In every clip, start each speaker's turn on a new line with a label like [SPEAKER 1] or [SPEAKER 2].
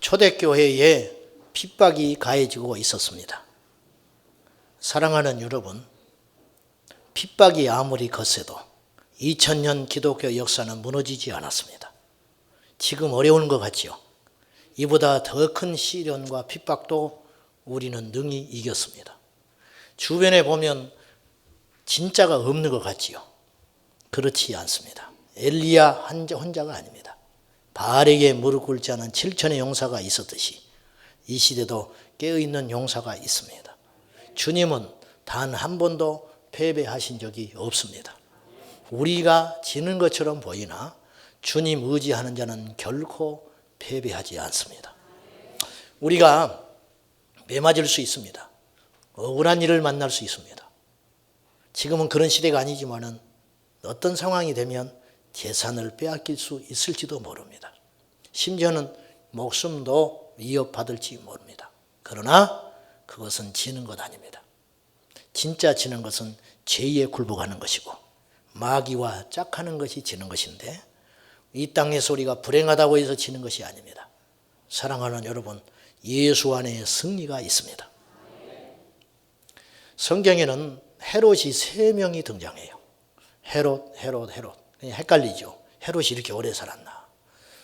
[SPEAKER 1] 초대교회에 핍박이 가해지고 있었습니다. 사랑하는 여러분, 핍박이 아무리 거세도 2000년 기독교 역사는 무너지지 않았습니다. 지금 어려운 것 같지요? 이보다 더 큰 시련과 핍박도 우리는 능히 이겼습니다. 주변에 보면 진짜가 없는 것 같지요? 그렇지 않습니다. 엘리야 혼자가 아닙니다. 바알에게 무릎 꿇지 않은 7천의 용사가 있었듯이 이 시대도 깨어있는 용사가 있습니다. 주님은 단 한 번도 패배하신 적이 없습니다. 우리가 지는 것처럼 보이나 주님 의지하는 자는 결코 패배하지 않습니다. 우리가 매맞을 수 있습니다. 억울한 일을 만날 수 있습니다. 지금은 그런 시대가 아니지만은 어떤 상황이 되면 재산을 빼앗길 수 있을지도 모릅니다. 심지어는 목숨도 위협받을지 모릅니다. 그러나 그것은 지는 것 아닙니다. 진짜 지는 것은 죄에 굴복하는 것이고 마귀와 짝하는 것이 지는 것인데 이 땅에서 우리가 불행하다고 해서 지는 것이 아닙니다. 사랑하는 여러분, 예수 안에 승리가 있습니다. 성경에는 헤롯이 3명이 등장해요. 헤롯. 헷갈리죠. 헤롯이 이렇게 오래 살았나.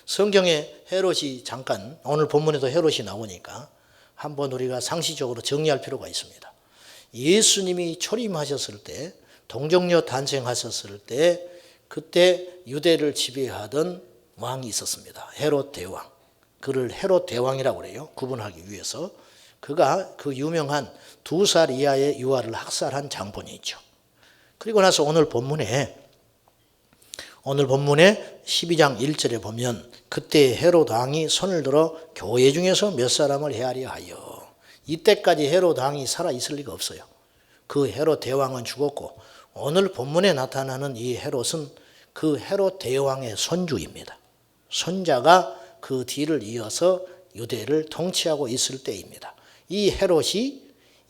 [SPEAKER 1] 성경에 헤롯이 잠깐, 오늘 본문에도 헤롯이 나오니까 한번 우리가 상시적으로 정리할 필요가 있습니다. 예수님이 초림하셨을 때, 동정녀 탄생하셨을 때, 그때 유대를 지배하던 왕이 있었습니다. 헤롯 대왕. 그를 헤롯 대왕이라고 그래요. 구분하기 위해서. 그가 그 유명한 2살 이하의 유아를 학살한 장본이 있죠. 그리고 나서 오늘 본문에 12장 1절에 보면 그때 헤롯 왕이 손을 들어 교회 중에서 몇 사람을 헤아려 하여, 이때까지 헤롯 왕이 살아있을 리가 없어요. 그 헤롯 대왕은 죽었고 오늘 본문에 나타나는 이 헤롯은 그 헤롯 대왕의 손주입니다. 손자가 그 뒤를 이어서 유대를 통치하고 있을 때입니다. 이 헤롯이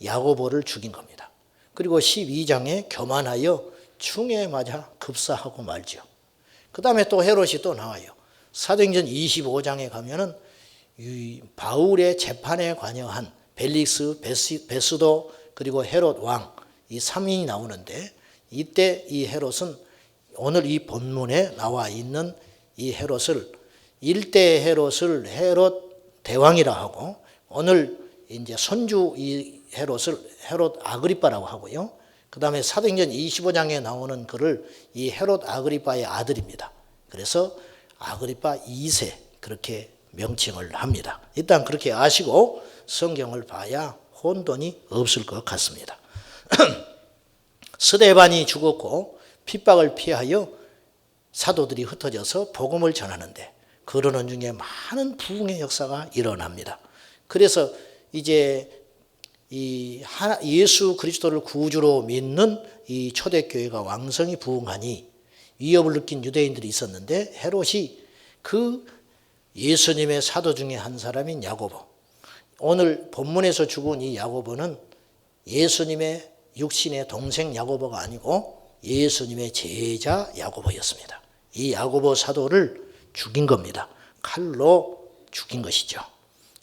[SPEAKER 1] 야고보를 죽인 겁니다. 그리고 12장에 교만하여 충에 맞아 급사하고 말죠. 그 다음에 또 헤롯이 또 나와요. 사도행전 25장에 가면은 바울의 재판에 관여한 벨릭스, 베스도 그리고 헤롯 왕, 이 3인이 나오는데 이때 이 헤롯은 오늘 이 본문에 나와 있는 이 헤롯을 1대 헤롯을 헤롯 대왕이라 하고 오늘 이제 손주 이 헤롯을 헤롯 아그리빠라고 하고요. 그 다음에 사도행전 25장에 나오는 그를 이 헤롯 아그리빠의 아들입니다. 그래서 아그리빠 2세 그렇게 명칭을 합니다. 일단 그렇게 아시고 성경을 봐야 혼돈이 없을 것 같습니다. 스데반이 죽었고 핍박을 피하여 사도들이 흩어져서 복음을 전하는데 그러는 중에 많은 부흥의 역사가 일어납니다. 그래서 이제 이 예수 그리스도를 구주로 믿는 이 초대교회가 왕성히 부흥하니 위협을 느낀 유대인들이 있었는데 헤롯이 그 예수님의 사도 중에 한 사람인 야고보, 오늘 본문에서 죽은 이 야고보는 예수님의 육신의 동생 야고보가 아니고 예수님의 제자 야고보였습니다. 이 야고보 사도를 죽인 겁니다. 칼로 죽인 것이죠.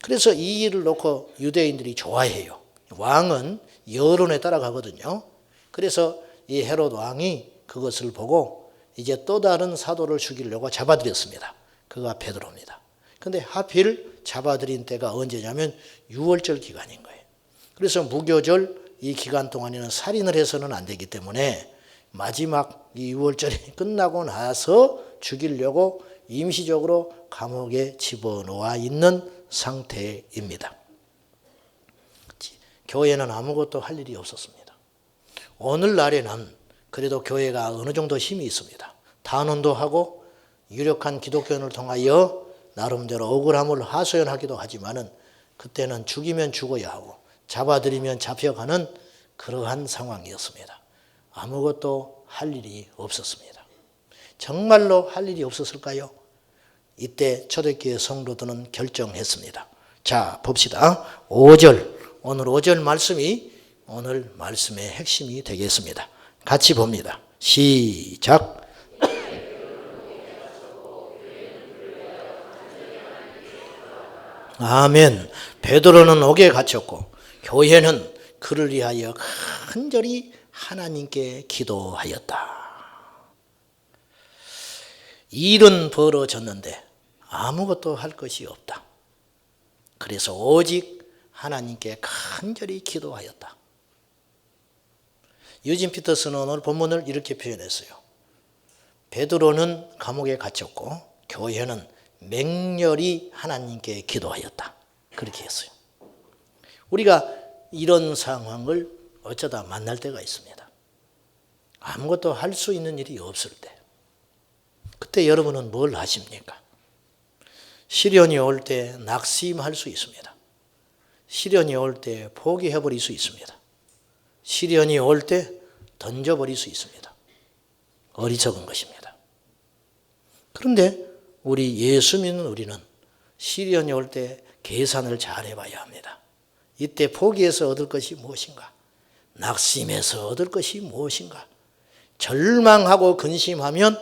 [SPEAKER 1] 그래서 이 일을 놓고 유대인들이 좋아해요. 왕은 여론에 따라가거든요. 그래서 이 헤롯 왕이 그것을 보고 이제 또 다른 사도를 죽이려고 잡아들였습니다. 그가 베드로입니다. 근데 하필 잡아들인 때가 언제냐면 6월절 기간인 거예요. 그래서 무교절 이 기간 동안에는 살인을 해서는 안 되기 때문에 마지막 이 6월절이 끝나고 나서 죽이려고 임시적으로 감옥에 집어넣어 있는 상태입니다. 교회는 아무것도 할 일이 없었습니다. 오늘날에는 그래도 교회가 어느 정도 힘이 있습니다. 단원도 하고 유력한 기독교인을 통하여 나름대로 억울함을 하소연하기도 하지만은 그때는 죽이면 죽어야 하고 잡아들이면 잡혀가는 그러한 상황이었습니다. 아무것도 할 일이 없었습니다. 정말로 할 일이 없었을까요? 이때 초대교회 성도들은 결정했습니다. 자, 봅시다. 5절. 오늘 5절 말씀이 오늘 말씀의 핵심이 되겠습니다. 같이 봅니다. 시작. 아멘. 베드로는 옥에 갇혔고 교회는 그를 위하여 간절히 하나님께 기도하였다. 일은 벌어졌는데 아무것도 할 것이 없다. 그래서 오직 하나님께 간절히 기도하였다. 유진 피터스는 오늘 본문을 이렇게 표현했어요. 베드로는 감옥에 갇혔고 교회는 맹렬히 하나님께 기도하였다. 그렇게 했어요. 우리가 이런 상황을 어쩌다 만날 때가 있습니다. 아무것도 할 수 있는 일이 없을 때. 그때 여러분은 뭘 하십니까? 시련이 올 때 낙심할 수 있습니다. 시련이 올 때 포기해버릴 수 있습니다. 시련이 올 때 던져버릴 수 있습니다. 어리석은 것입니다. 그런데 우리 예수 믿는 우리는 시련이 올 때 계산을 잘 해봐야 합니다. 이때 포기해서 얻을 것이 무엇인가? 낙심해서 얻을 것이 무엇인가? 절망하고 근심하면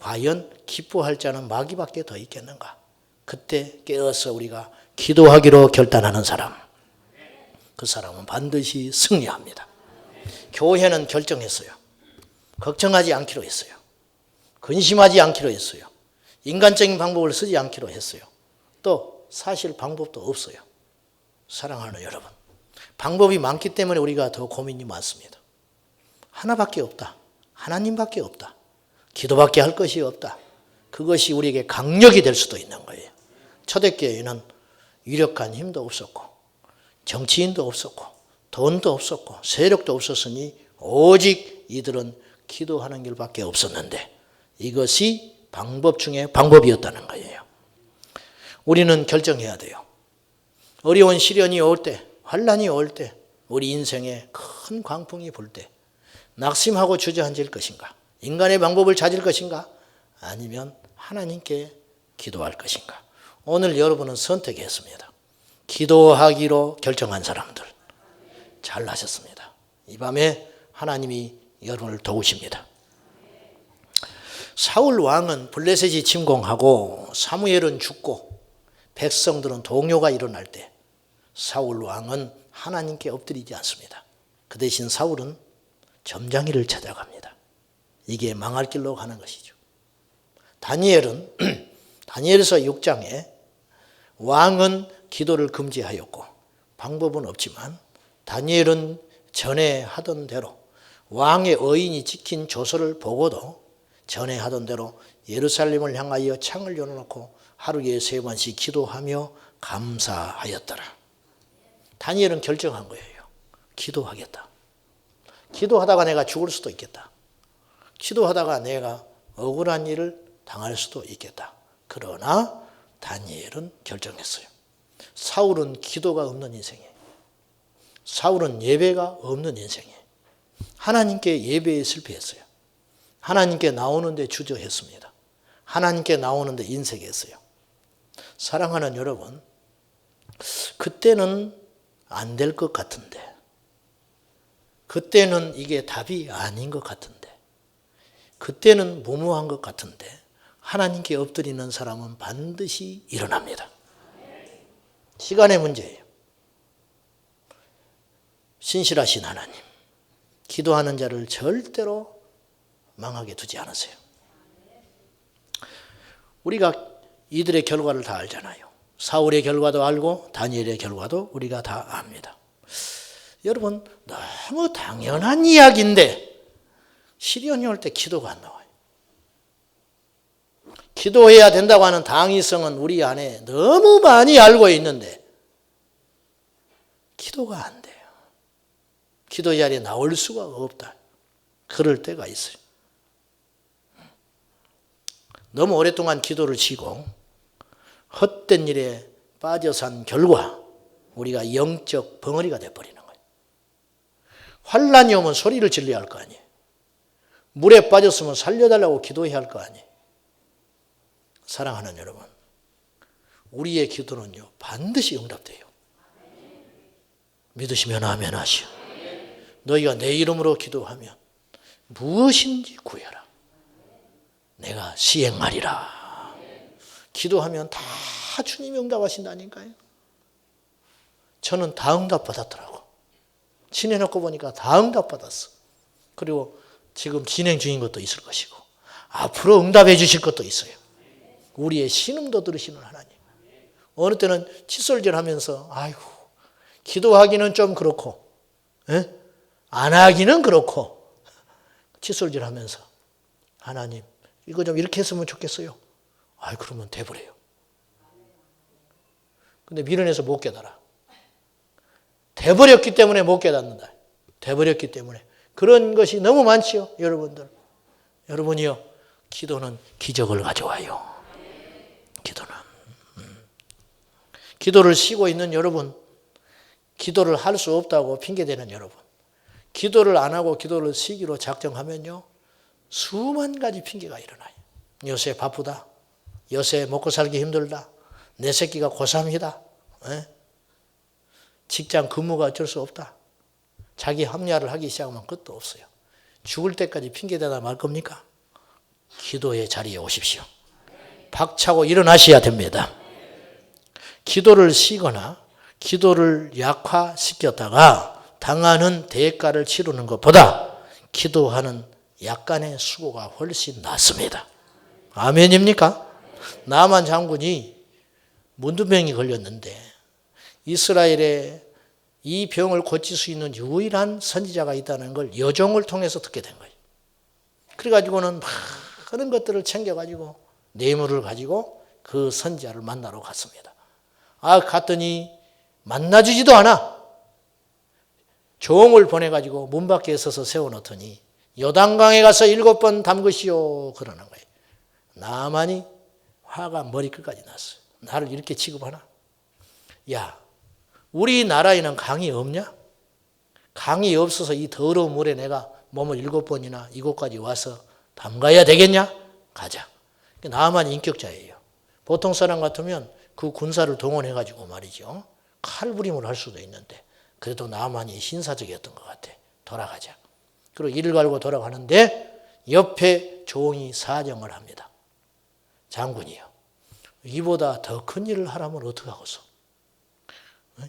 [SPEAKER 1] 과연 기뻐할 자는 마귀밖에 더 있겠는가? 그때 깨어서 우리가 기도하기로 결단하는 사람, 그 사람은 반드시 승리합니다. 교회는 결정했어요. 걱정하지 않기로 했어요. 근심하지 않기로 했어요. 인간적인 방법을 쓰지 않기로 했어요. 또 사실 방법도 없어요. 사랑하는 여러분, 방법이 많기 때문에 우리가 더 고민이 많습니다. 하나밖에 없다. 하나님밖에 없다. 기도밖에 할 것이 없다. 그것이 우리에게 강력이 될 수도 있는 거예요. 초대교회는 유력한 힘도 없었고 정치인도 없었고 돈도 없었고 세력도 없었으니 오직 이들은 기도하는 길밖에 없었는데 이것이 방법 중에 방법이었다는 거예요. 우리는 결정해야 돼요. 어려운 시련이 올 때, 환난이 올 때, 우리 인생에 큰 광풍이 불 때 낙심하고 주저앉을 것인가? 인간의 방법을 찾을 것인가? 아니면 하나님께 기도할 것인가? 오늘 여러분은 선택했습니다. 기도하기로 결정한 사람들 잘하셨습니다. 이 밤에 하나님이 여러분을 도우십니다. 사울 왕은 블레셋이 침공하고 사무엘은 죽고 백성들은 동요가 일어날 때 사울 왕은 하나님께 엎드리지 않습니다. 그 대신 사울은 점장이를 찾아갑니다. 이게 망할 길로 가는 것이죠. 다니엘은 다니엘서 6장에 왕은 기도를 금지하였고 방법은 없지만 다니엘은 전에 하던 대로 왕의 의인이 지킨 조서를 보고도 전에 하던 대로 예루살렘을 향하여 창을 열어놓고 하루에 3번씩 기도하며 감사하였더라. 다니엘은 결정한 거예요. 기도하겠다. 기도하다가 내가 죽을 수도 있겠다. 기도하다가 내가 억울한 일을 당할 수도 있겠다. 그러나 다니엘은 결정했어요. 사울은 기도가 없는 인생이에요. 사울은 예배가 없는 인생이에요. 하나님께 예배에 실패했어요. 하나님께 나오는데 주저했습니다. 하나님께 나오는데 인색했어요. 사랑하는 여러분, 그때는 안 될 것 같은데, 그때는 이게 답이 아닌 것 같은데, 그때는 무모한 것 같은데 하나님께 엎드리는 사람은 반드시 일어납니다. 시간의 문제예요. 신실하신 하나님, 기도하는 자를 절대로 망하게 두지 않으세요. 우리가 이들의 결과를 다 알잖아요. 사울의 결과도 알고 다니엘의 결과도 우리가 다 압니다. 여러분, 너무 당연한 이야기인데 시련이 올 때 기도가 안 나와요. 기도해야 된다고 하는 당위성은 우리 안에 너무 많이 알고 있는데 기도가 안 돼요. 기도 자리에 나올 수가 없다. 그럴 때가 있어요. 너무 오랫동안 기도를 치고 헛된 일에 빠져 산 결과 우리가 영적 벙어리가 돼버리는 거예요. 환난이 오면 소리를 질러야 할 거 아니에요. 물에 빠졌으면 살려달라고 기도해야 할 거 아니에요. 사랑하는 여러분, 우리의 기도는요 반드시 응답돼요. 믿으시면 아멘 하시오. 너희가 내 이름으로 기도하면 무엇인지 구해라. 내가 시행하리라. 기도하면 다 주님이 응답하신다니까요. 저는 다 응답받았더라고. 지내놓고 보니까 다 응답받았어. 그리고 지금 진행 중인 것도 있을 것이고 앞으로 응답해 주실 것도 있어요. 우리의 신음도 들으시는 하나님. 어느 때는 칫솔질하면서 아이고 기도하기는 좀 그렇고 안 하기는 그렇고 칫솔질하면서 하나님 이거 좀 이렇게 했으면 좋겠어요. 그러면 돼버려요. 근데 미련해서 못 깨달아. 돼버렸기 때문에 못 깨닫는다. 돼버렸기 때문에. 그런 것이 너무 많지요, 여러분들. 여러분이요, 기도는 기적을 가져와요. 기도는. 기도를 쉬고 있는 여러분, 기도를 할 수 없다고 핑계대는 여러분, 기도를 안 하고 기도를 쉬기로 작정하면요, 수만 가지 핑계가 일어나요. 요새 바쁘다. 요새 먹고 살기 힘들다. 내 새끼가 고3이다. 직장 근무가 어쩔 수 없다. 자기 합리화를 하기 시작하면 끝도 없어요. 죽을 때까지 핑계대다 말 겁니까? 기도의 자리에 오십시오. 박차고 일어나셔야 됩니다. 기도를 쉬거나 기도를 약화시켰다가 당하는 대가를 치르는 것보다 기도하는 약간의 수고가 훨씬 낫습니다. 아멘입니까? 나만 장군이 문두병이 걸렸는데 이스라엘에 이 병을 고칠 수 있는 유일한 선지자가 있다는 걸 여종을 통해서 듣게 된 거예요. 그래가지고는 많은 것들을 챙겨가지고 뇌물을 가지고 그 선지자를 만나러 갔습니다. 갔더니 만나주지도 않아. 종을 보내가지고 문 밖에 서서 세워놓더니 요단강에 가서 7번 담그시오 그러는 거예요. 나만이 화가 머리끝까지 났어요. 나를 이렇게 취급하나? 야, 우리나라에는 강이 없냐? 강이 없어서 이 더러운 물에 내가 몸을 7번이나 이곳까지 와서 담가야 되겠냐? 가자. 나만 인격자예요. 보통 사람 같으면 그 군사를 동원해가지고 말이죠. 칼부림을 할 수도 있는데 그래도 나만이 신사적이었던 것 같아. 돌아가자. 그리고 이를 갈고 돌아가는데 옆에 종이 사정을 합니다. 장군이요. 이보다 더 큰 일을 하라면 어떡하겠어?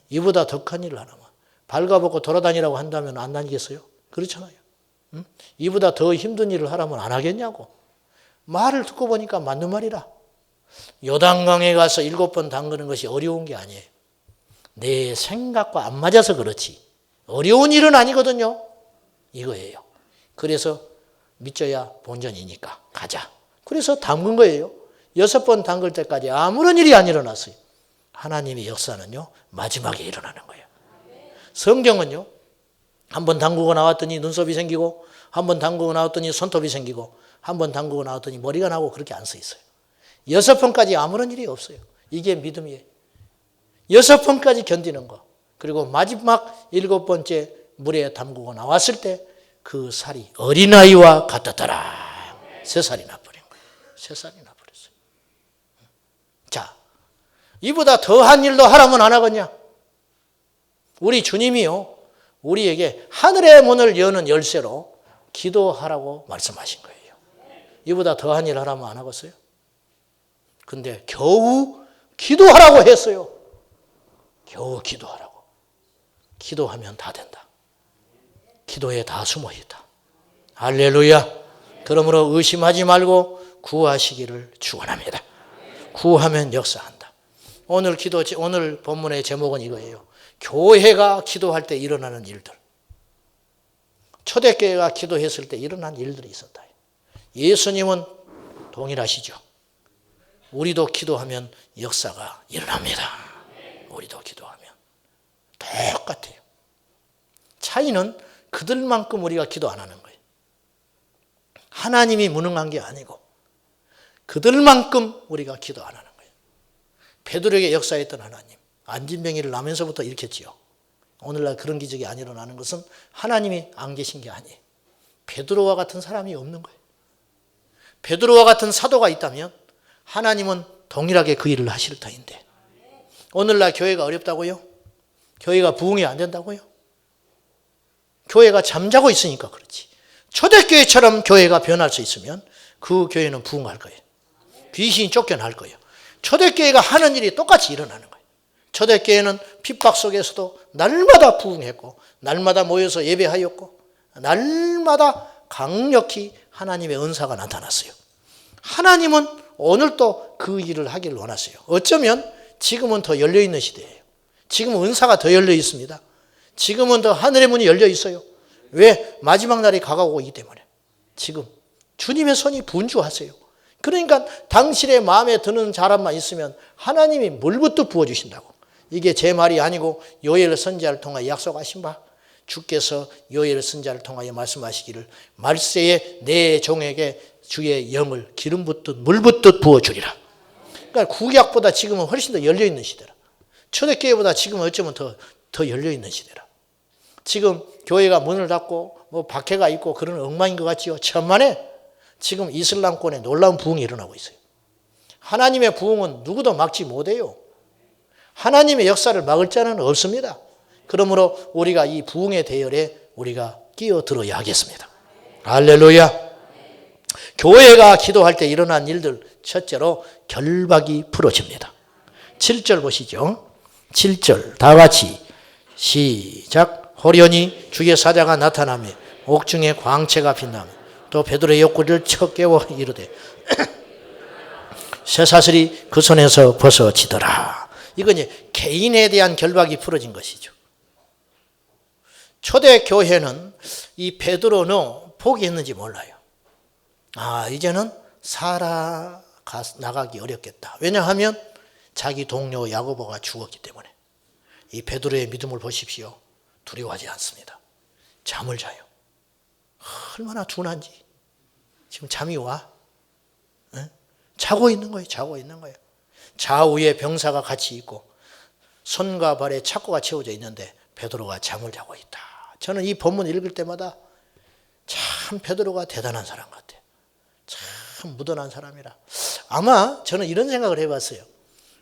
[SPEAKER 1] 이보다 더 큰 일을 하라면 발가벗고 돌아다니라고 한다면 안 다니겠어요? 그렇잖아요. 이보다 더 힘든 일을 하라면 안 하겠냐고. 말을 듣고 보니까 맞는 말이라. 요단강에 가서 7번 담그는 것이 어려운 게 아니에요. 내 생각과 안 맞아서 그렇지 어려운 일은 아니거든요. 이거예요. 그래서 믿져야 본전이니까 가자. 그래서 담근 거예요. 6번 담글 때까지 아무런 일이 안 일어났어요. 하나님의 역사는요 마지막에 일어나는 거예요. 성경은요 한 번 담그고 나왔더니 눈썹이 생기고 한 번 담그고 나왔더니 손톱이 생기고 한 번 담그고 나왔더니 머리가 나고 그렇게 안 써 있어요. 6번까지 아무런 일이 없어요. 이게 믿음이에요. 6번까지 견디는 거. 그리고 마지막 7번째 물에 담그고 나왔을 때 그 살이 어린아이와 같았더라. 3살이 나버린 거예요. 3살이 나버렸어요. 자, 이보다 더한 일도 하라면 안 하겠냐? 우리 주님이요, 우리에게 하늘의 문을 여는 열쇠로 기도하라고 말씀하신 거예요. 이보다 더한 일 하라면 안 하겠어요? 근데 겨우 기도하라고 했어요. 겨우 기도하라고. 기도하면 다 된다. 기도에 다 숨어 있다. 할렐루야. 그러므로 의심하지 말고 구하시기를 축원합니다. 구하면 역사한다. 오늘 본문의 제목은 이거예요. 교회가 기도할 때 일어나는 일들. 초대교회가 기도했을 때 일어난 일들이 있었다. 예수님은 동일하시죠. 우리도 기도하면 역사가 일어납니다. 우리도 기도하면 똑같아요. 차이는 그들만큼 우리가 기도 안 하는 거예요. 하나님이 무능한 게 아니고 그들만큼 우리가 기도 안 하는 거예요. 베드로에게 역사했던 하나님, 안진병이를 나면서부터 일으켰지요. 오늘날 그런 기적이 안 일어나는 것은 하나님이 안 계신 게 아니에요. 베드로와 같은 사람이 없는 거예요. 베드로와 같은 사도가 있다면 하나님은 동일하게 그 일을 하실 터인데 오늘날 교회가 어렵다고요? 교회가 부흥이 안 된다고요? 교회가 잠자고 있으니까 그렇지. 초대교회처럼 교회가 변할 수 있으면 그 교회는 부흥할 거예요. 귀신이 쫓겨날 거예요. 초대교회가 하는 일이 똑같이 일어나는 거예요. 초대교회는 핍박 속에서도 날마다 부흥했고 날마다 모여서 예배하였고 날마다 강력히 하나님의 은사가 나타났어요. 하나님은 오늘도 그 일을 하기를 원하세요. 어쩌면 지금은 더 열려있는 시대예요. 지금은 은사가 더 열려 있습니다. 지금은 더 하늘의 문이 열려 있어요. 왜? 마지막 날이 가까우고 있기 때문에. 지금 주님의 손이 분주하세요. 그러니까 당신의 마음에 드는 사람만 있으면 하나님이 물부터 부어주신다고. 이게 제 말이 아니고 요엘 선지자를 통하여 약속하신 바, 주께서 요엘 선지자를 통하여 말씀하시기를 말세에 내 종에게 주의 영을 기름 붓듯 물 붓듯 부어주리라. 그러니까 구약보다 지금은 훨씬 더 열려있는 시대라. 초대교회보다 지금은 어쩌면 더 열려있는 시대라. 지금 교회가 문을 닫고 뭐 박해가 있고 그런 엉망인 것 같지요. 천만에 지금 이슬람권에 놀라운 부흥이 일어나고 있어요. 하나님의 부흥은 누구도 막지 못해요. 하나님의 역사를 막을 자는 없습니다. 그러므로 우리가 이 부흥의 대열에 우리가 끼어들어야 하겠습니다. 할렐루야. 교회가 기도할 때 일어난 일들, 첫째로 결박이 풀어집니다. 7절 보시죠. 7절 다 같이 시작. 호련히 주의 사자가 나타나며 옥중에 광채가 빛나며 또 베드로의 옆구리를 쳐 깨워 이르되 쇠사슬이 그 손에서 벗어지더라. 이건 이제 개인에 대한 결박이 풀어진 것이죠. 초대교회는 이 베드로는 포기했는지 몰라요. 이제는 나가기 어렵겠다. 왜냐하면 자기 동료 야고보가 죽었기 때문에. 이 베드로의 믿음을 보십시오. 두려워하지 않습니다. 잠을 자요. 얼마나 둔한지. 지금 잠이 와. 자고 있는 거예요. 자고 있는 거예요. 좌우에 병사가 같이 있고 손과 발에 착고가 채워져 있는데 베드로가 잠을 자고 있다. 저는 이 본문 읽을 때마다 참 베드로가 대단한 사람 같아요. 참 무던한 사람이라. 아마 저는 이런 생각을 해봤어요.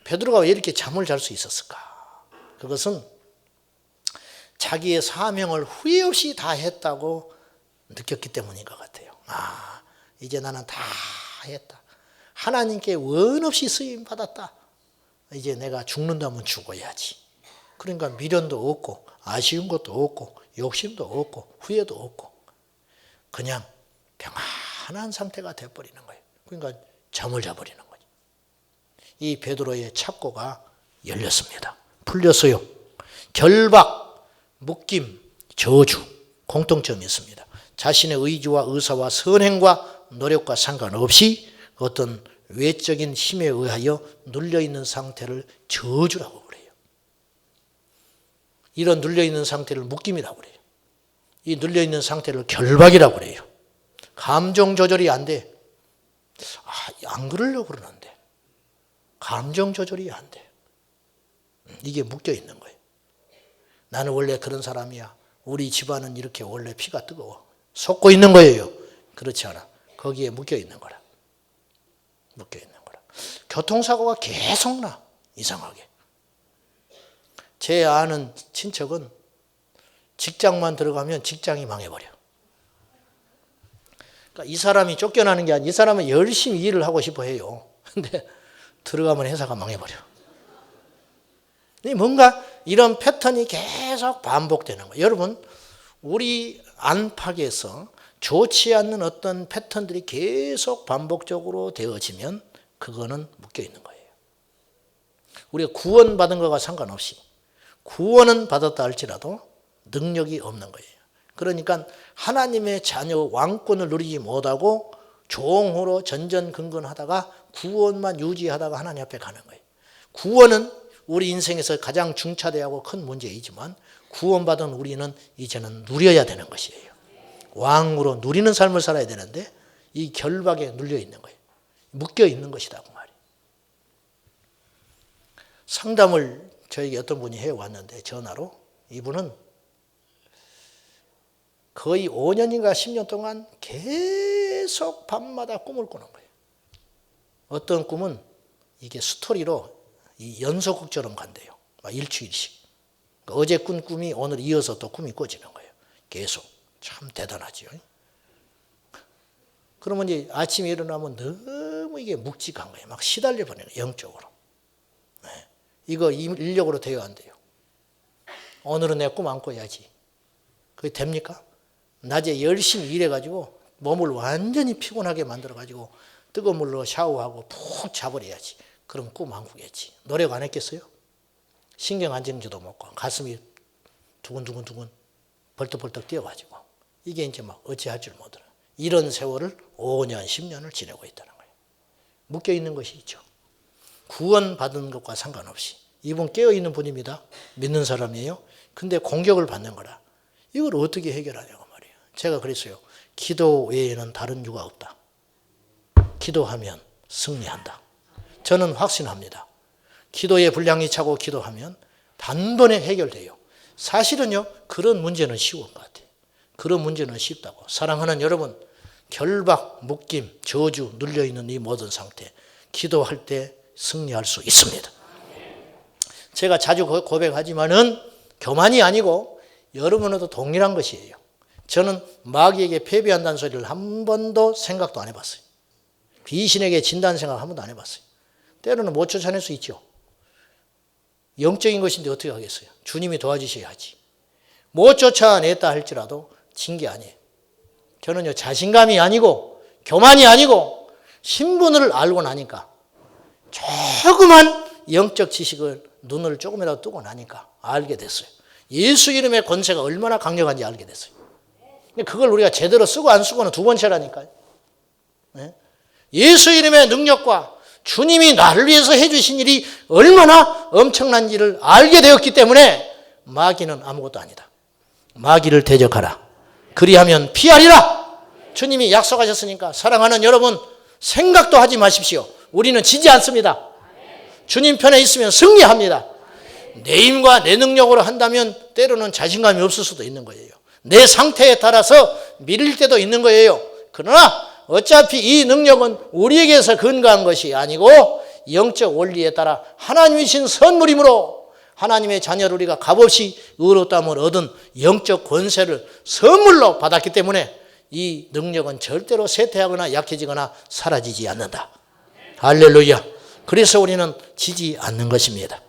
[SPEAKER 1] 베드로가 왜 이렇게 잠을 잘 수 있었을까? 그것은 자기의 사명을 후회 없이 다 했다고 느꼈기 때문인 것 같아요. 이제 나는 다 했다. 하나님께 원 없이 쓰임 받았다. 이제 내가 죽는다면 죽어야지. 그러니까 미련도 없고 아쉬운 것도 없고 욕심도 없고 후회도 없고 그냥 평안한 상태가 돼버리는 거예요. 그러니까 잠을 자버리는 거죠. 이 베드로의 착고가 열렸습니다. 풀렸어요. 결박, 묶임, 저주 공통점이 있습니다. 자신의 의지와 의사와 선행과 노력과 상관없이 어떤 외적인 힘에 의하여 눌려있는 상태를 저주라고 그래요. 이런 눌려있는 상태를 묶임이라고 그래요. 이 눌려있는 상태를 결박이라고 그래요. 감정 조절이 안 돼. 안 그러려고 그러는데 감정 조절이 안 돼. 이게 묶여있는 거예요. 나는 원래 그런 사람이야. 우리 집안은 이렇게 원래 피가 뜨거워. 속고 있는 거예요. 그렇지 않아. 거기에 묶여있는 거라. 묶여있는 거라. 교통사고가 계속 나. 이상하게. 제 아는 친척은 직장만 들어가면 직장이 망해버려. 그러니까 이 사람이 쫓겨나는 게 아니라 이 사람은 열심히 일을 하고 싶어 해요. 근데 들어가면 회사가 망해버려. 뭔가 이런 패턴이 계속 반복되는 거예요. 여러분, 우리 안팎에서 좋지 않는 어떤 패턴들이 계속 반복적으로 되어지면 그거는 묶여있는 거예요. 우리가 구원받은 것과 상관없이 구원은 받았다 할지라도 능력이 없는 거예요. 그러니까 하나님의 자녀 왕권을 누리지 못하고 종으로 전전긍긍하다가 구원만 유지하다가 하나님 앞에 가는 거예요. 구원은 우리 인생에서 가장 중차대하고 큰 문제이지만 구원받은 우리는 이제는 누려야 되는 것이에요. 왕으로 누리는 삶을 살아야 되는데 이 결박에 눌려 있는 거예요. 묶여 있는 것이다 그 말이에요. 상담을 저에게 어떤 분이 해왔는데 전화로 이분은 거의 5년인가 10년 동안 계속 밤마다 꿈을 꾸는 거예요. 어떤 꿈은 이게 스토리로 이 연속극처럼 간대요. 막 일주일씩. 어제 꾼 꿈이 오늘 이어서 또 꿈이 꿔지는 거예요. 계속. 참 대단하죠. 그러면 이제 아침에 일어나면 너무 이게 묵직한 거예요. 막 시달려 버리는 거예요. 영적으로. 네. 이거 인력으로 돼야 안 돼요. 오늘은 내 꿈 안고 해야지. 그게 됩니까? 낮에 열심히 일해가지고 몸을 완전히 피곤하게 만들어가지고 뜨거운 물로 샤워하고 푹 자버려야지. 그럼 꿈 안 꾸겠지. 노력 안 했겠어요? 신경 안정지도 먹고 가슴이 두근두근두근 벌떡벌떡 뛰어가지고 이게 이제 막 어찌할 줄 모르는 이런 세월을 5년, 10년을 지내고 있다는 거예요. 묶여있는 것이 있죠. 구원받은 것과 상관없이 이분 깨어있는 분입니다. 믿는 사람이에요. 근데 공격을 받는 거라. 이걸 어떻게 해결하냐고 말이에요. 제가 그랬어요. 기도 외에는 다른 이유가 없다. 기도하면 승리한다. 저는 확신합니다. 기도에 분량이 차고 기도하면 단번에 해결돼요. 사실은요, 그런 문제는 쉬운 것 같아요. 그런 문제는 쉽다고. 사랑하는 여러분, 결박, 묶임, 저주, 눌려있는 이 모든 상태, 기도할 때 승리할 수 있습니다. 제가 자주 고백하지만은 교만이 아니고 여러분과도 동일한 것이에요. 저는 마귀에게 패배한다는 소리를 한 번도 생각도 안 해봤어요. 귀신에게 진다는 생각 한 번도 안 해봤어요. 때로는 못 쫓아낼 수 있죠. 영적인 것인데 어떻게 하겠어요? 주님이 도와주셔야 하지. 못 쫓아냈다 할지라도 진 게 아니에요. 저는요, 자신감이 아니고 교만이 아니고 신분을 알고 나니까 조그만 영적 지식을 눈을 조금이라도 뜨고 나니까 알게 됐어요. 예수 이름의 권세가 얼마나 강력한지 알게 됐어요. 그걸 우리가 제대로 쓰고 안 쓰고는 두 번째라니까요. 예수 이름의 능력과 주님이 나를 위해서 해주신 일이 얼마나 엄청난지를 알게 되었기 때문에 마귀는 아무것도 아니다. 마귀를 대적하라. 그리하면 피하리라. 주님이 약속하셨으니까 사랑하는 여러분, 생각도 하지 마십시오. 우리는 지지 않습니다. 주님 편에 있으면 승리합니다. 내 힘과 내 능력으로 한다면 때로는 자신감이 없을 수도 있는 거예요. 내 상태에 따라서 밀릴 때도 있는 거예요. 그러나 어차피 이 능력은 우리에게서 근거한 것이 아니고 영적 원리에 따라 하나님이 주신 선물이므로 하나님의 자녀를 우리가 값없이 의롭다함을 얻은 영적 권세를 선물로 받았기 때문에 이 능력은 절대로 쇠퇴하거나 약해지거나 사라지지 않는다. 할렐루야. 그래서 우리는 지지 않는 것입니다.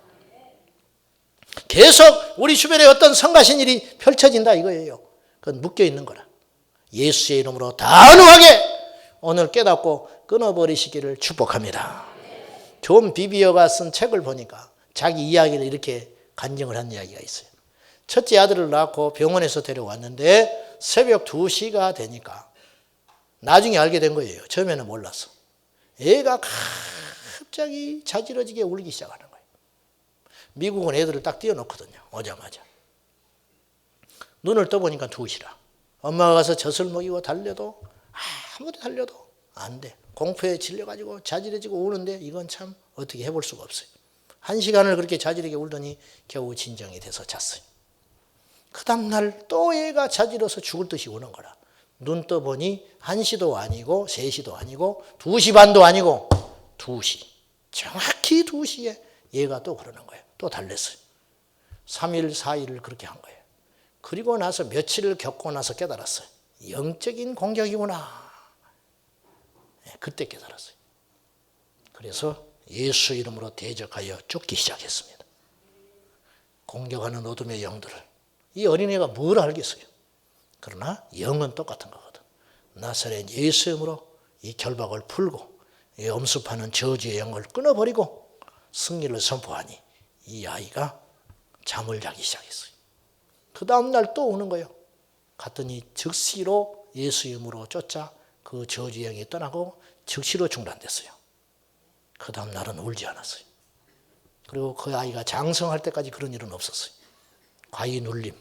[SPEAKER 1] 계속 우리 주변에 어떤 성가신 일이 펼쳐진다 이거예요. 그건 묶여있는 거라. 예수의 이름으로 단호하게 오늘 깨닫고 끊어버리시기를 축복합니다. 존 비비어가 쓴 책을 보니까 자기 이야기를 이렇게 간증을 한 이야기가 있어요. 첫째 아들을 낳고 병원에서 데려왔는데 새벽 2시가 되니까 나중에 알게 된 거예요. 처음에는 몰랐어. 애가 갑자기 자지러지게 울기 시작하는 거예요. 미국은 애들을 딱 띄워놓거든요. 오자마자. 눈을 떠보니까 2시라. 엄마가 가서 젖을 먹이고 달려도 아무리 달려도 안 돼. 공포에 질려가지고 자지러지고 우는데 이건 참 어떻게 해볼 수가 없어요. 1시간을 그렇게 자지르게 울더니 겨우 진정이 돼서 잤어요. 그 다음날 또 애가 자지러서 죽을 듯이 우는 거라. 눈 떠보니 1시도 아니고 3시도 아니고 2시 반도 아니고 2시. 정확히 2시에 얘가 또 그러는 거예요. 또 달랬어요. 3일, 4일을 그렇게 한 거예요. 그리고 나서 며칠을 겪고 나서 깨달았어요. 영적인 공격이구나. 그때 깨달았어요. 그래서 예수 이름으로 대적하여 쫓기 시작했습니다. 공격하는 어둠의 영들을. 이 어린애가 뭘 알겠어요. 그러나 영은 똑같은 거거든. 나사렛 예수 이름으로 이 결박을 풀고 이 엄습하는 저주의 영을 끊어버리고 승리를 선포하니 이 아이가 잠을 자기 시작했어요. 그 다음날 또 오는 거예요. 갔더니 즉시로 예수 이름으로 쫓아 그 저주의 영이 떠나고 즉시로 중단됐어요. 그 다음날은 울지 않았어요. 그리고 그 아이가 장성할 때까지 그런 일은 없었어요. 과이 눌림.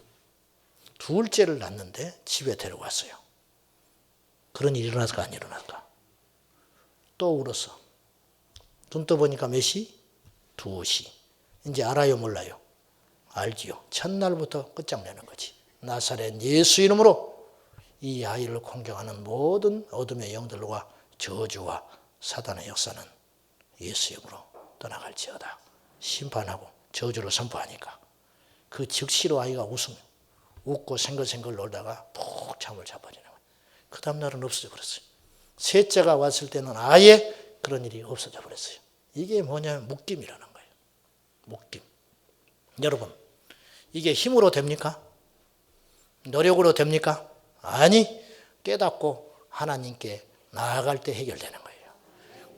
[SPEAKER 1] 둘째를 낳는데 집에 데려갔어요. 그런 일이 일어날까 안 일어날까. 또 울었어. 눈 떠보니까 몇 시? 2시. 이제 알아요 몰라요? 알지요. 첫날부터 끝장내는 거지. 나사렛 예수 이름으로 이 아이를 공격하는 모든 어둠의 영들과 저주와 사단의 역사는 예수 이름으로 떠나갈지어다. 심판하고 저주를 선포하니까 그 즉시로 아이가 웃고 생글생글 놀다가 푹 잠을 자버리는 거예요. 그 다음날은 없어져 버렸어요. 셋째가 왔을 때는 아예 그런 일이 없어져 버렸어요. 이게 뭐냐면 묶임이라는 거예요. 묶임. 여러분, 이게 힘으로 됩니까? 노력으로 됩니까? 아니, 깨닫고 하나님께 나아갈 때 해결되는 거예요.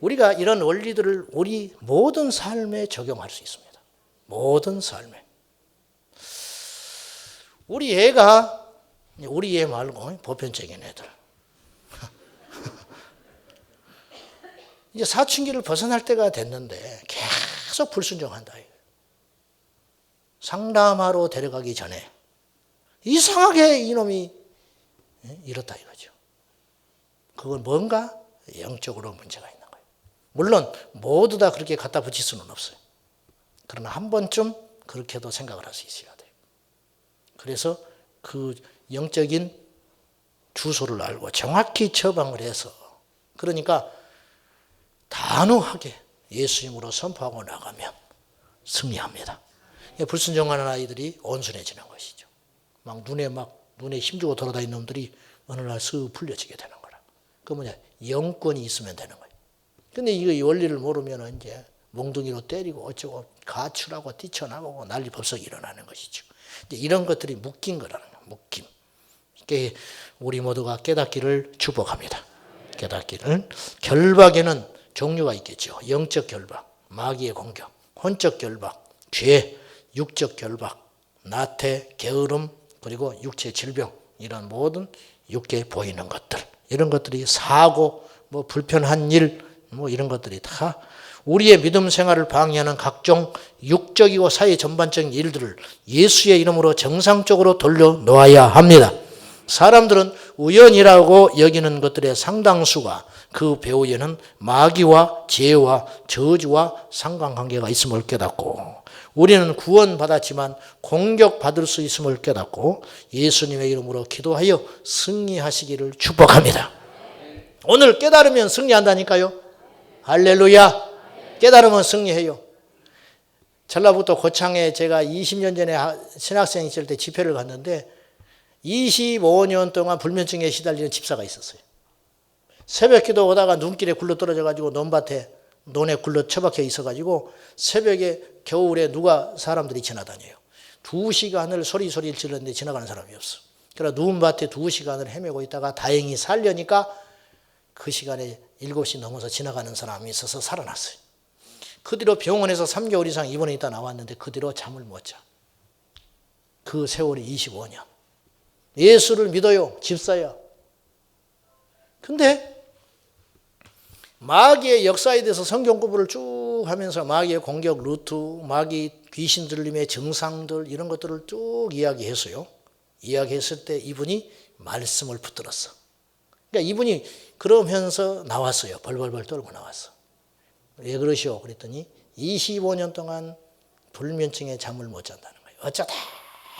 [SPEAKER 1] 우리가 이런 원리들을 우리 모든 삶에 적용할 수 있습니다. 모든 삶에. 우리 애가, 우리 애 말고 보편적인 애들. 이제 사춘기를 벗어날 때가 됐는데 계속 불순종한다. 상담하러 데려가기 전에 이상하게 이놈이 이렇다 이거죠. 그건 뭔가 영적으로 문제가 있는 거예요. 물론 모두 다 그렇게 갖다 붙일 수는 없어요. 그러나 한 번쯤 그렇게도 생각을 할 수 있어야 돼요. 그래서 그 영적인 주소를 알고 정확히 처방을 해서, 그러니까 단호하게 예수님으로 선포하고 나가면 승리합니다. 불순종하는 아이들이 온순해지는 것이죠. 눈에 힘주고 돌아다니는 놈들이 어느 날 쓱 풀려지게 되는 거라. 그 뭐냐, 영권이 있으면 되는 거예요. 근데 이 원리를 모르면 이제 몽둥이로 때리고 어쩌고 가출하고 뛰쳐나가고 난리법석이 일어나는 것이죠. 이제 이런 것들이 묶인 거라는 거예요. 묶임. 우리 모두가 깨닫기를 축복합니다. 깨닫기를. 결박에는 종류가 있겠죠. 영적 결박, 마귀의 공격, 혼적 결박, 죄, 육적 결박, 나태, 게으름, 그리고 육체 질병, 이런 모든 육계에 보이는 것들, 이런 것들이 사고, 불편한 일, 이런 것들이 다 우리의 믿음 생활을 방해하는 각종 육적이고 사회 전반적인 일들을 예수의 이름으로 정상적으로 돌려놓아야 합니다. 사람들은 우연이라고 여기는 것들의 상당수가 그 배후에는 마귀와 죄와 저주와 상관관계가 있음을 깨닫고, 우리는 구원받았지만 공격받을 수 있음을 깨닫고 예수님의 이름으로 기도하여 승리하시기를 축복합니다. 오늘 깨달으면 승리한다니까요. 할렐루야. 깨달으면 승리해요. 전라북도 고창에 제가 20년 전에 신학생 있을 때 집회를 갔는데 25년 동안 불면증에 시달리는 집사가 있었어요. 새벽 기도 오다가 눈길에 굴러 떨어져가지고 논에 굴러 처박혀 있어가지고 새벽에 겨울에 사람들이 지나다녀요. 2시간을 소리를 질렀는데 지나가는 사람이 없어. 그래서 눈밭에 2시간을 헤매고 있다가 다행히 살려니까 그 시간에 7시 넘어서 지나가는 사람이 있어서 살아났어요. 그 뒤로 병원에서 3개월 이상 입원해 있다 나왔는데 그 뒤로 잠을 못 자. 그 세월이 25년. 예수를 믿어요. 집사야. 근데 마귀의 역사에 대해서 성경 공부를 쭉 하면서 마귀의 공격 루트, 마귀 귀신 들림의 증상들, 이런 것들을 쭉 이야기했어요. 이야기했을 때 이분이 말씀을 붙들었어. 그러니까 이분이 그러면서 나왔어요. 벌벌벌 떨고 나왔어. 왜 그러시오? 그랬더니 25년 동안 불면증에 잠을 못 잔다는 거예요. 어쩌다가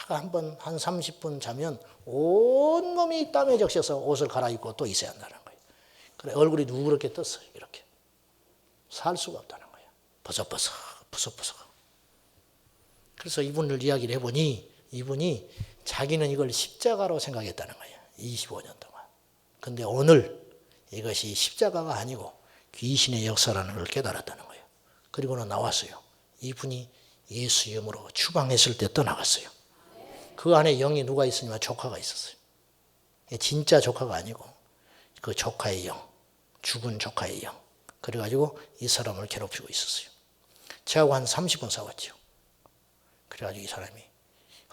[SPEAKER 1] 한 30분 자면 온몸이 땀에 적셔서 옷을 갈아입고 또 있어야 한다는 거예요. 그래, 얼굴이 누렇게 떴어요. 이렇게. 살 수가 없다는 거예요. 버석버석. 그래서 이분을 이야기를 해보니 이분이 자기는 이걸 십자가로 생각했다는 거예요. 25년 동안. 근데 오늘 이것이 십자가가 아니고 귀신의 역사라는 걸 깨달았다는 거예요. 그리고는 나왔어요. 이분이 예수 이름으로 추방했을 때 떠나갔어요. 그 안에 영이 누가 있으냐면 조카가 있었어요. 진짜 조카가 아니고 그 조카의 영, 죽은 조카의 영. 그래가지고 이 사람을 괴롭히고 있었어요. 저하고 한 30분 싸웠죠. 그래가지고 이 사람이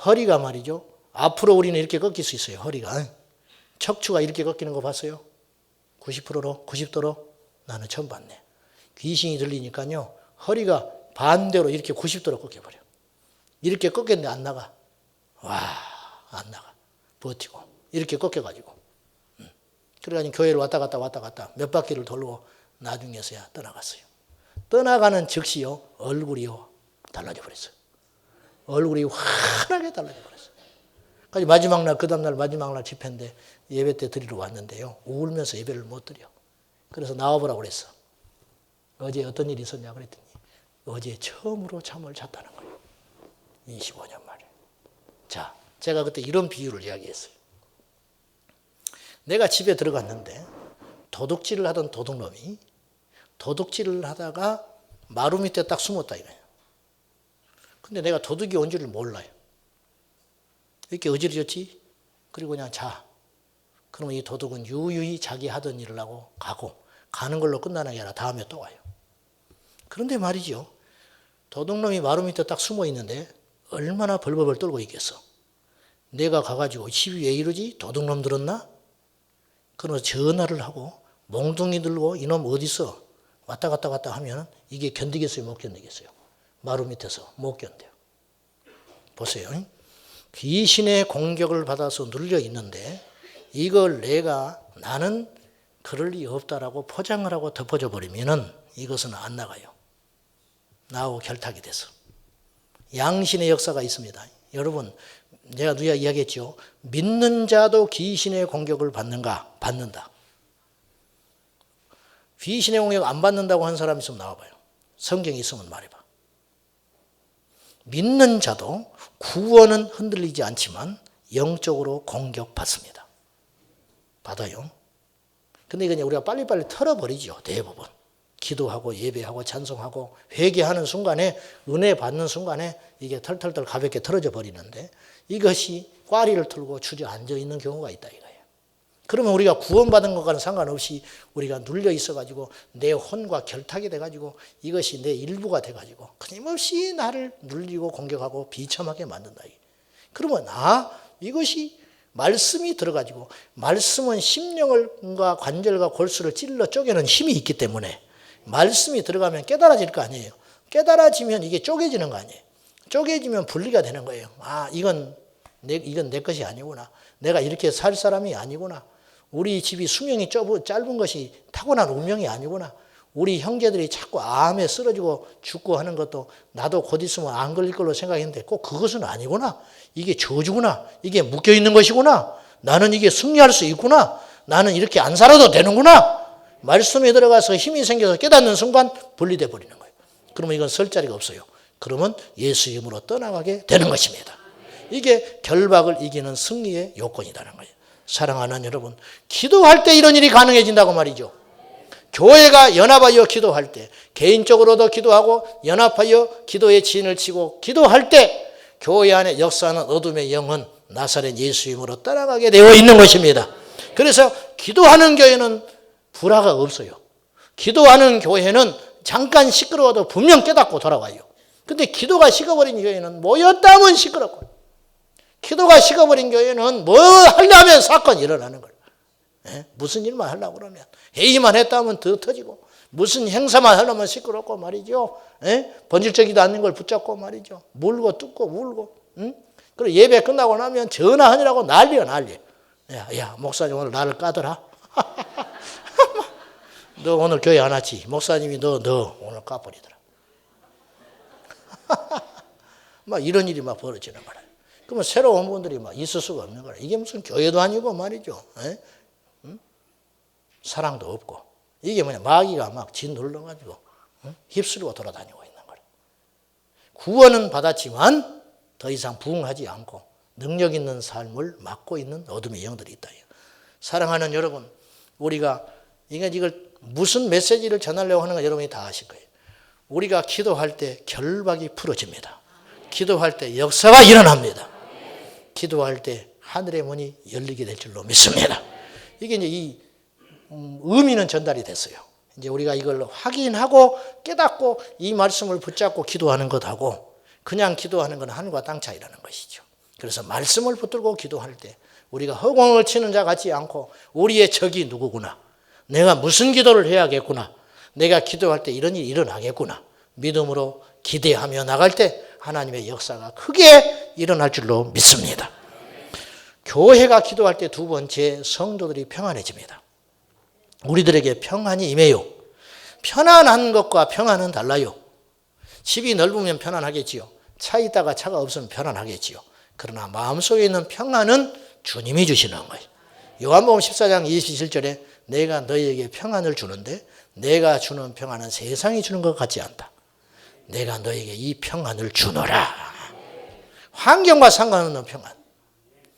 [SPEAKER 1] 허리가 말이죠. 앞으로 우리는 이렇게 꺾일 수 있어요. 허리가. 척추가 이렇게 꺾이는 거 봤어요? 90도로? 나는 처음 봤네. 귀신이 들리니까요. 허리가 반대로 이렇게 90도로 꺾여버려. 이렇게 꺾였는데 안 나가. 와, 안 나가. 버티고. 이렇게 꺾여가지고. 그래가지고 교회를 왔다 갔다 몇 바퀴를 돌고 나중에서야 떠나갔어요. 떠나가는 즉시요. 얼굴이요. 달라져 버렸어요. 얼굴이 환하게 달라져 버렸어요. 그래서 마지막 날, 그 다음날 마지막 날 집회인데 예배 때 드리러 왔는데요. 울면서 예배를 못 드려. 그래서 나와보라고 그랬어. 어제 어떤 일이 있었냐 그랬더니 어제 처음으로 잠을 잤다는 거예요. 25년 만에. 자, 제가 그때 이런 비유를 이야기했어요. 내가 집에 들어갔는데 도둑질을 하던 도둑놈이 도둑질을 하다가 마루 밑에 딱 숨었다 이거예요. 근데 내가 도둑이 온 줄을 몰라요. 이렇게 어지러졌지? 그리고 그냥 자. 그러면 이 도둑은 유유히 자기 하던 일을 하고 가고, 가는 걸로 끝나는 게 아니라 다음에 또 와요. 그런데 말이죠. 도둑놈이 마루 밑에 딱 숨어 있는데 얼마나 벌벌벌 떨고 있겠어. 내가 가가지고 집이 왜 이러지? 도둑놈 들었나? 그러면서 전화를 하고 몽둥이 들고 이놈 어디서 왔다 갔다 하면 이게 견디겠어요? 못 견디겠어요? 마루 밑에서 못 견뎌요. 보세요. 귀신의 공격을 받아서 눌려 있는데 이걸 나는 그럴 리 없다라고 포장을 하고 덮어져 버리면은 이것은 안 나가요. 나하고 결탁이 돼서. 양신의 역사가 있습니다. 여러분, 제가 누가 이야기했죠. 믿는 자도 귀신의 공격을 받는가? 받는다. 귀신의 공격 안 받는다고 한 사람 있으면 나와봐요. 성경이 있으면 말해봐. 믿는 자도 구원은 흔들리지 않지만 영적으로 공격받습니다. 받아요. 근데 이건 우리가 빨리빨리 털어버리죠. 대부분. 기도하고 예배하고 찬송하고 회개하는 순간에 은혜 받는 순간에 이게 털털털 가볍게 털어져 버리는데 이것이 꽈리를 틀고 주저앉아 있는 경우가 있다 이거예요. 그러면 우리가 구원받은 것과는 상관없이 우리가 눌려 있어가지고 내 혼과 결탁이 돼가지고 이것이 내 일부가 돼가지고 끊임없이 나를 눌리고 공격하고 비참하게 만든다. 그러면 이것이 말씀이 들어가지고 말씀은 심령과 관절과 골수를 찔러 쪼개는 힘이 있기 때문에 말씀이 들어가면 깨달아질 거 아니에요. 깨달아지면 이게 쪼개지는 거 아니에요. 쪼개지면 분리가 되는 거예요. 이건 내 것이 아니구나. 내가 이렇게 살 사람이 아니구나. 우리 집이 수명이 짧은 것이 타고난 운명이 아니구나. 우리 형제들이 자꾸 암에 쓰러지고 죽고 하는 것도 나도 곧 있으면 안 걸릴 걸로 생각했는데 꼭 그것은 아니구나. 이게 저주구나. 이게 묶여있는 것이구나. 나는 이게 승리할 수 있구나. 나는 이렇게 안 살아도 되는구나. 말씀에 들어가서 힘이 생겨서 깨닫는 순간 분리돼 버리는 거예요. 그러면 이건 설 자리가 없어요. 그러면 예수 이름으로 떠나가게 되는 것입니다. 이게 결박을 이기는 승리의 요건이라는 거예요. 사랑하는 여러분, 기도할 때 이런 일이 가능해진다고 말이죠. 교회가 연합하여 기도할 때, 개인적으로도 기도하고 연합하여 기도의 진을 치고 기도할 때 교회 안에 역사하는 어둠의 영은 나사렛 예수 이름으로 떠나가게 되어 있는 것입니다. 그래서 기도하는 교회는 불화가 없어요. 기도하는 교회는 잠깐 시끄러워도 분명 깨닫고 돌아와요. 근데 기도가 식어버린 교회는 모였다면 시끄럽고, 기도가 식어버린 교회는 뭐 하려면 사건이 일어나는 거예요. 무슨 일만 하려고 그러면, 회의만 했다면 더 터지고, 무슨 행사만 하려면 시끄럽고 말이죠. 본질적이지 않는 걸 붙잡고 말이죠. 물고 뜯고 울고. 그리고 예배 끝나고 나면 전화하느라고 난리야. 야, 목사님 오늘 나를 까더라. 너 오늘 교회 안 왔지? 목사님이 너 오늘 까버리더라. 막 이런 일이 막 벌어지는 거라. 그러면 새로운 분들이 막 있을 수가 없는 거라. 이게 무슨 교회도 아니고 말이죠. 사랑도 없고. 이게 마귀가 막 짓눌러가지고 휩쓸고 돌아다니고 있는 거라. 구원은 받았지만 더 이상 부응하지 않고 능력 있는 삶을 맡고 있는 어둠의 영들이 있다. 사랑하는 여러분, 우리가 이걸 무슨 메시지를 전하려고 하는 가 여러분이 다 아실 거예요. 우리가 기도할 때 결박이 풀어집니다. 기도할 때 역사가 일어납니다. 기도할 때 하늘의 문이 열리게 될 줄로 믿습니다. 이게 이제 이 의미는 전달이 됐어요. 이제 우리가 이걸 확인하고 깨닫고 이 말씀을 붙잡고 기도하는 것하고 그냥 기도하는 건 하늘과 땅 차이라는 것이죠. 그래서 말씀을 붙들고 기도할 때 우리가 허공을 치는 자 같지 않고 우리의 적이 누구구나. 내가 무슨 기도를 해야겠구나. 내가 기도할 때 이런 일이 일어나겠구나. 믿음으로 기대하며 나갈 때 하나님의 역사가 크게 일어날 줄로 믿습니다. 교회가 기도할 때 두 번째, 성도들이 평안해집니다. 우리들에게 평안이 임해요. 편안한 것과 평안은 달라요. 집이 넓으면 편안하겠지요. 차 있다가 차가 없으면 편안하겠지요. 그러나 마음속에 있는 평안은 주님이 주시는 거예요. 요한복음 14장 27절에 내가 너희에게 평안을 주는데 내가 주는 평안은 세상이 주는 것 같지 않다. 내가 너희에게 이 평안을 주노라. 환경과 상관없는 평안.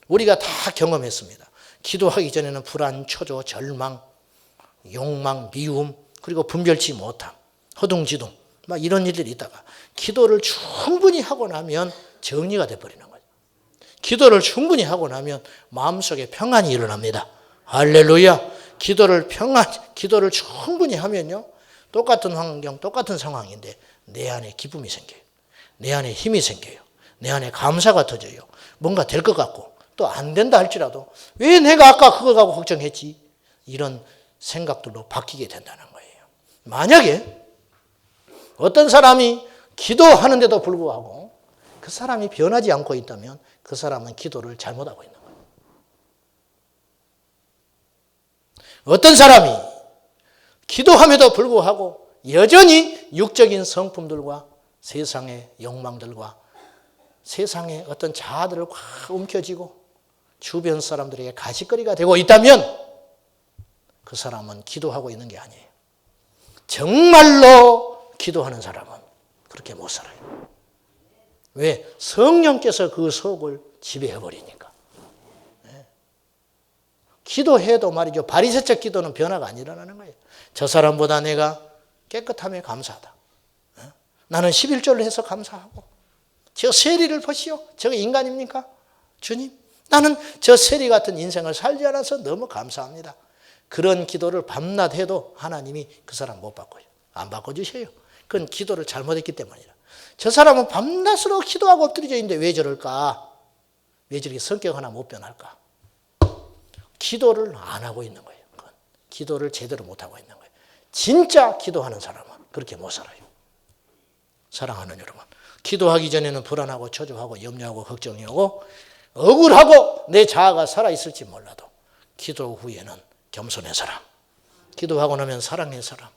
[SPEAKER 1] 우리가 다 경험했습니다. 기도하기 전에는 불안, 초조, 절망, 욕망, 미움, 그리고 분별치 못함, 허둥지둥 막 이런 일들이 있다가 기도를 충분히 하고 나면 정리가 돼버리는 거예요. 기도를 충분히 하고 나면 마음속에 평안이 일어납니다. 할렐루야. 기도를 충분히 하면요. 똑같은 환경, 똑같은 상황인데 내 안에 기쁨이 생겨요. 내 안에 힘이 생겨요. 내 안에 감사가 터져요. 뭔가 될 것 같고 또 안 된다 할지라도 왜 내가 아까 그거 가지고 걱정했지? 이런 생각들로 바뀌게 된다는 거예요. 만약에 어떤 사람이 기도하는데도 불구하고 그 사람이 변하지 않고 있다면 그 사람은 기도를 잘못하고 있는 거예요. 어떤 사람이 기도함에도 불구하고 여전히 육적인 성품들과 세상의 욕망들과 세상의 어떤 자아들을 확 움켜쥐고 주변 사람들에게 가시거리가 되고 있다면 그 사람은 기도하고 있는 게 아니에요. 정말로 기도하는 사람은 그렇게 못 살아요. 왜? 성령께서 그 속을 지배해버리니까. 기도해도 말이죠. 바리새적 기도는 변화가 안 일어나는 거예요. 저 사람보다 내가 깨끗함에 감사하다. 나는 11조를 해서 감사하고 저 세리를 보시오. 저거 인간입니까? 주님, 나는 저 세리 같은 인생을 살지 않아서 너무 감사합니다. 그런 기도를 밤낮 해도 하나님이 그 사람 못 바꿔요. 안 바꿔주셔요. 그건 기도를 잘못했기 때문이라. 저 사람은 밤낮으로 기도하고 엎드려져 있는데 왜 저럴까? 왜 저렇게 성격 하나 못 변할까? 기도를 안 하고 있는 거예요. 그건. 기도를 제대로 못 하고 있는 거예요. 진짜 기도하는 사람은 그렇게 못 살아요. 사랑하는 여러분, 기도하기 전에는 불안하고 초조하고 염려하고 걱정이 오고 억울하고 내 자아가 살아있을지 몰라도 기도 후에는 겸손의 사람, 기도하고 나면 사랑의 사람,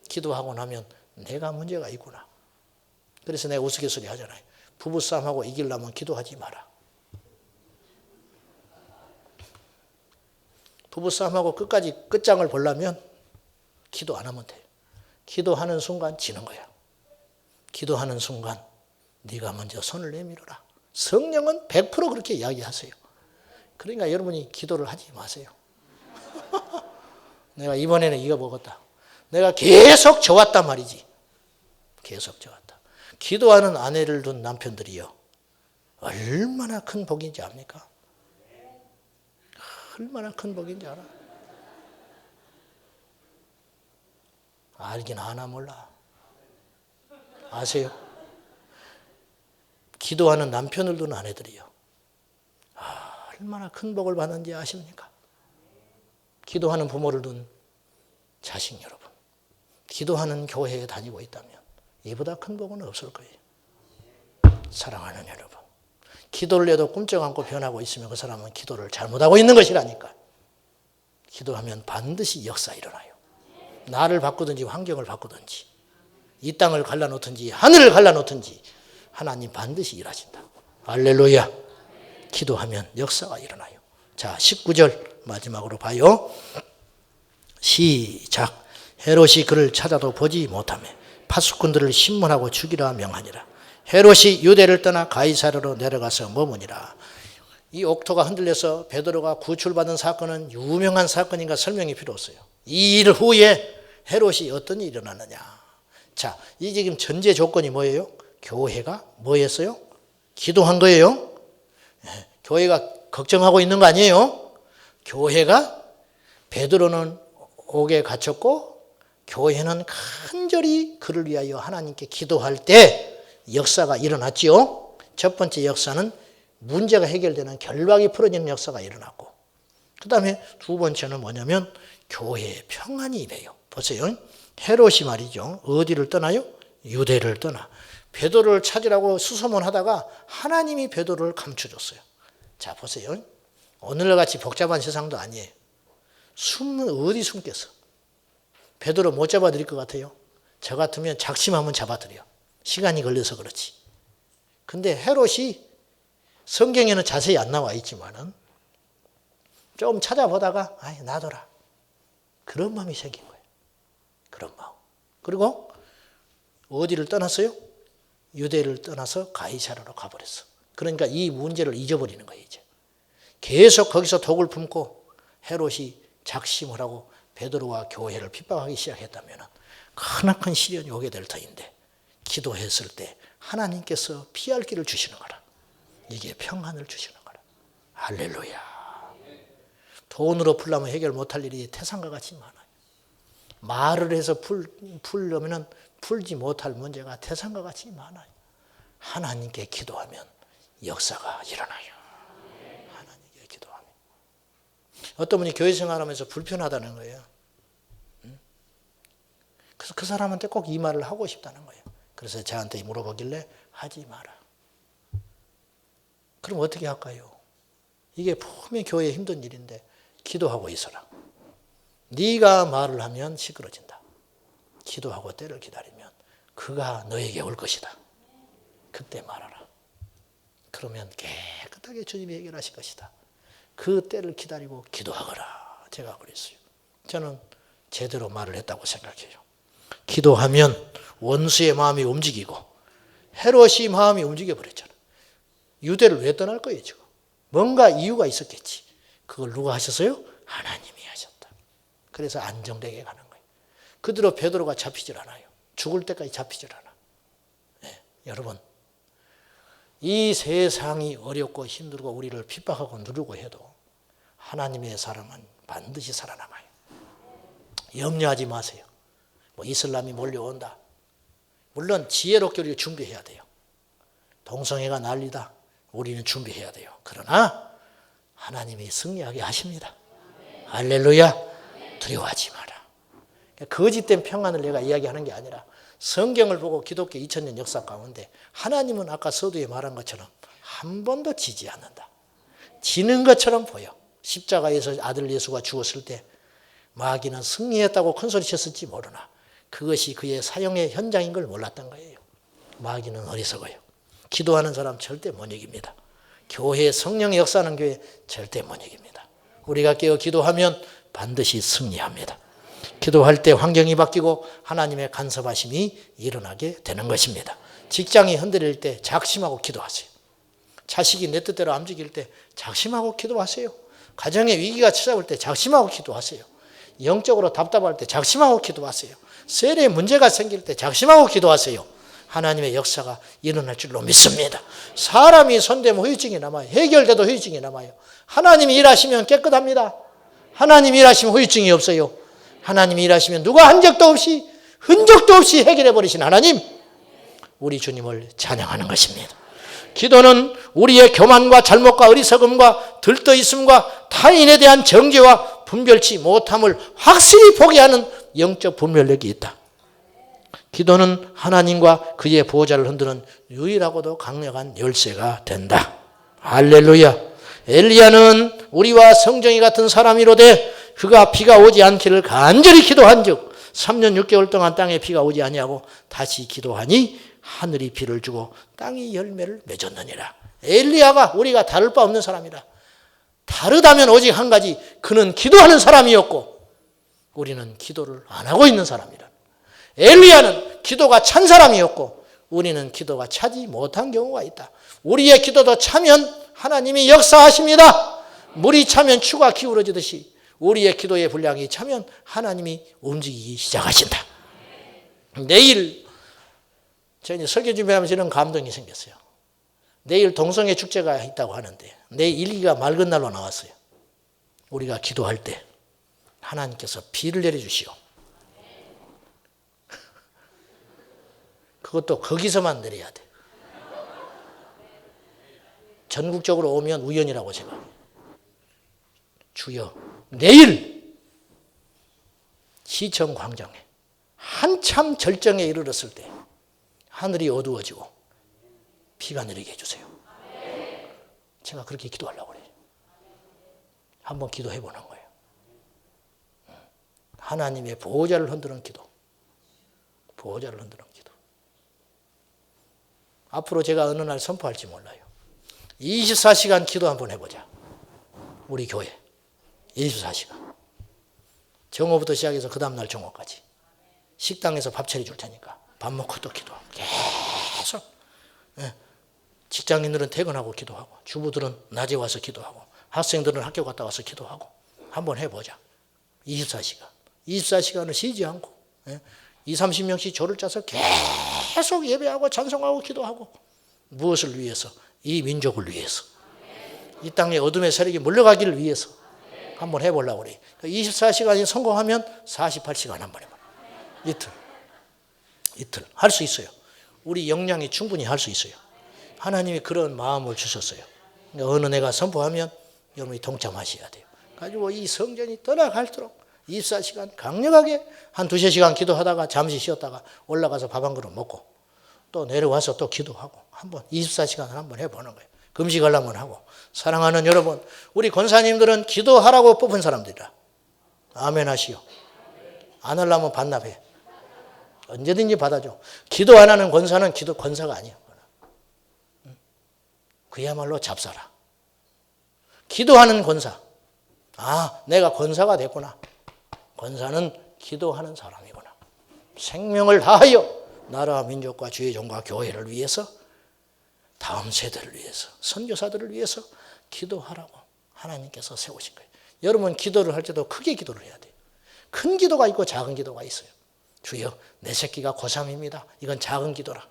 [SPEAKER 1] 기도하고 나면 내가 문제가 있구나. 그래서 내가 우스갯소리 하잖아요. 부부싸움하고 이기려면 기도하지 마라. 부부싸움하고 끝장을 보려면 기도 안 하면 돼요. 기도하는 순간 지는 거야. 기도하는 순간 네가 먼저 손을 내밀어라. 성령은 100% 그렇게 이야기하세요. 그러니까 여러분이 기도를 하지 마세요. 내가 이번에는 이거 먹었다. 내가 계속 져왔단 말이지. 계속 져왔다. 기도하는 아내를 둔 남편들이요. 얼마나 큰 복인지 압니까? 얼마나 큰 복인지 알아? 알긴 아나 몰라. 아세요? 기도하는 남편을 둔 아내들이요. 얼마나 큰 복을 받는지 아십니까? 기도하는 부모를 둔 자식 여러분. 기도하는 교회에 다니고 있다면 이보다 큰 복은 없을 거예요. 사랑하는 여러분. 기도를 해도 꿈쩍 않고 변하고 있으면 그 사람은 기도를 잘못하고 있는 것이라니까. 기도하면 반드시 역사 일어나요. 나를 바꾸든지 환경을 바꾸든지 이 땅을 갈라놓든지 하늘을 갈라놓든지 하나님 반드시 일하신다. 할렐루야. 기도하면 역사가 일어나요. 자, 19절 마지막으로 봐요. 시작. 헤롯이 그를 찾아도 보지 못하며 파수꾼들을 신문하고 죽이라 명하니라. 헤롯이 유대를 떠나 가이사랴로 내려가서 머무니라. 이 옥토가 흔들려서 베드로가 구출받은 사건은 유명한 사건인가 설명이 필요 없어요. 이 일 후에 헤롯이 어떤 일이 일어나느냐. 자, 이 지금 전제 조건이 뭐예요? 교회가 뭐 했어요? 기도한 거예요. 교회가 걱정하고 있는 거 아니에요? 교회가 베드로는 옥에 갇혔고 교회는 간절히 그를 위하여 하나님께 기도할 때 역사가 일어났지요. 첫 번째 역사는 문제가 해결되는 결박이 풀어지는 역사가 일어났고 그 다음에 두 번째는 뭐냐면 교회에 평안이 임해요. 보세요. 헤롯이 말이죠. 어디를 떠나요? 유대를 떠나. 베드로를 찾으라고 수소문하다가 하나님이 베드로를 감춰줬어요. 자, 보세요. 오늘같이 복잡한 세상도 아니에요. 숨은 어디 숨겠어? 베드로 못 잡아드릴 것 같아요? 저 같으면 작심하면 잡아드려. 시간이 걸려서 그렇지. 근데 헤롯이 성경에는 자세히 안 나와 있지만은 좀 찾아보다가 아이 놔둬라. 그런 마음이 생긴 거예요. 그런 마음. 그리고 어디를 떠났어요? 유대를 떠나서 가이사랴로 가버렸어. 그러니까 이 문제를 잊어버리는 거예요. 이제 계속 거기서 독을 품고 헤롯이 작심을 하고 베드로와 교회를 핍박하기 시작했다면 크나큰 시련이 오게 될 터인데 기도했을 때 하나님께서 피할 길을 주시는 거라. 이게 평안을 주시는 거라. 할렐루야. 돈으로 풀려면 해결 못할 일이 태산과 같이 많아요. 말을 해서 풀려면 풀지 못할 문제가 태산과 같이 많아요. 하나님께 기도하면 역사가 일어나요. 하나님께 기도하면. 어떤 분이 교회 생활하면서 불편하다는 거예요. 그래서 그 사람한테 꼭 이 말을 하고 싶다는 거예요. 그래서 저한테 물어보길래 하지 마라. 그럼 어떻게 할까요? 이게 분명히 교회에 힘든 일인데 기도하고 있어라. 네가 말을 하면 시끄러진다. 기도하고 때를 기다리면 그가 너에게 올 것이다. 그때 말하라. 그러면 깨끗하게 주님이 해결하실 것이다. 그 때를 기다리고 기도하거라. 제가 그랬어요. 저는 제대로 말을 했다고 생각해요. 기도하면 원수의 마음이 움직이고 헤롯이 마음이 움직여 버렸잖아. 유대를 왜 떠날 거예요 지금? 뭔가 이유가 있었겠지. 그걸 누가 하셨어요? 하나님이 하셨다. 그래서 안정되게 가는 거예요. 그대로 베드로가 잡히질 않아요. 죽을 때까지 잡히질 않아. 네, 여러분 이 세상이 어렵고 힘들고 우리를 핍박하고 누르고 해도 하나님의 사람은 반드시 살아남아요. 염려하지 마세요. 뭐 이슬람이 몰려온다. 물론 지혜롭게 우리가 준비해야 돼요. 동성애가 난리다. 우리는 준비해야 돼요. 그러나 하나님이 승리하게 하십니다. 할렐루야. 두려워하지 마라. 거짓된 평안을 내가 이야기하는 게 아니라 성경을 보고 기독교 2000년 역사 가운데 하나님은 아까 서두에 말한 것처럼 한 번도 지지 않는다. 지는 것처럼 보여. 십자가에서 아들 예수가 죽었을 때 마귀는 승리했다고 큰소리 쳤을지 모르나 그것이 그의 사형의 현장인 걸 몰랐던 거예요. 마귀는 어리석어요. 기도하는 사람 절대 못 이깁니다. 교회 성령의 역사하는 교회 절대 못 이깁니다. 우리가 깨어 기도하면 반드시 승리합니다. 기도할 때 환경이 바뀌고 하나님의 간섭하심이 일어나게 되는 것입니다. 직장이 흔들릴 때 작심하고 기도하세요. 자식이 내 뜻대로 안 움직일 때 작심하고 기도하세요. 가정에 위기가 찾아올 때 작심하고 기도하세요. 영적으로 답답할 때 작심하고 기도하세요. 세례에 문제가 생길 때 작심하고 기도하세요. 하나님의 역사가 일어날 줄로 믿습니다. 사람이 손대면 후유증이 남아요. 해결돼도 후유증이 남아요. 하나님이 일하시면 깨끗합니다. 하나님이 일하시면 후유증이 없어요. 하나님이 일하시면 누가 한 적도 없이 흔적도 없이 해결해 버리신 하나님, 우리 주님을 찬양하는 것입니다. 기도는 우리의 교만과 잘못과 어리석음과 들떠있음과 타인에 대한 정죄와 분별치 못함을 확실히 보게 하는 영적 분별력이 있다. 기도는 하나님과 그의 보호자를 흔드는 유일하고도 강력한 열쇠가 된다. 할렐루야. 엘리야는 우리와 성정이 같은 사람이로되 그가 비가 오지 않기를 간절히 기도한 즉 3년 6개월 동안 땅에 비가 오지 아니하고 다시 기도하니 하늘이 비를 주고 땅이 열매를 맺었느니라. 엘리야가 우리가 다를 바 없는 사람이다. 다르다면 오직 한 가지, 그는 기도하는 사람이었고 우리는 기도를 안 하고 있는 사람이다. 엘리야는 기도가 찬 사람이었고 우리는 기도가 차지 못한 경우가 있다. 우리의 기도도 차면 하나님이 역사하십니다. 물이 차면 추가 기울어지듯이 우리의 기도의 분량이 차면 하나님이 움직이기 시작하신다. 내일 저희 설교 준비하면서 이런 감동이 생겼어요. 내일 동성애 축제가 있다고 하는데 내일 일기가 맑은 날로 나왔어요. 우리가 기도할 때 하나님께서 비를 내려주시오. 그것도 거기서만 내려야 돼. 전국적으로 오면 우연이라고 생각해요. 주여, 내일 시청 광장에 한참 절정에 이르렀을 때 하늘이 어두워지고 비가 내리게 해주세요. 제가 그렇게 기도하려고 그래요. 한번 기도해 보는 거예요. 하나님의 보호자를 흔드는 기도. 보호자를 흔드는 기도. 앞으로 제가 어느 날 선포할지 몰라요. 24시간 기도 한번 해보자. 우리 교회 24시간. 정오부터 시작해서 그 다음날 정오까지. 식당에서 밥 차려줄 테니까 밥 먹고 또 기도하고 계속. 직장인들은 퇴근하고 기도하고 주부들은 낮에 와서 기도하고 학생들은 학교 갔다 와서 기도하고 한번 해보자. 24시간. 24시간을 쉬지 않고 20, 30명씩 조를 짜서 계속 예배하고 찬송하고 기도하고. 무엇을 위해서? 이 민족을 위해서. 이 땅에 어둠의 세력이 물러가기를 위해서. 한번 해보려고 그래. 24시간이 성공하면 48시간 한번 해봐. 이틀. 할 수 있어요. 우리 역량이 충분히 할 수 있어요. 하나님이 그런 마음을 주셨어요. 어느 내가 선포하면 여러분이 동참하셔야 돼요. 가지고 이 성전이 떠나갈수록 24시간 강력하게 한 2-3시간 기도하다가 잠시 쉬었다가 올라가서 밥 한 그릇 먹고 또 내려와서 또 기도하고 한번 24시간을 한번 해보는 거예요. 금식하려면 하고. 사랑하는 여러분, 우리 권사님들은 기도하라고 뽑은 사람들이라. 아멘 하시오. 안 하려면 반납해. 언제든지 받아줘. 기도 안 하는 권사는 권사가 아니야. 그야말로 잡사라. 기도하는 권사. 아, 내가 권사가 됐구나. 권사는 기도하는 사람이구나. 생명을 다하여 나라와 민족과 주의 종과 교회를 위해서, 다음 세대를 위해서, 선교사들을 위해서 기도하라고 하나님께서 세우신 거예요. 여러분 기도를 할 때도 크게 기도를 해야 돼요. 큰 기도가 있고 작은 기도가 있어요. 주여, 내 새끼가 고3입니다. 이건 작은 기도라.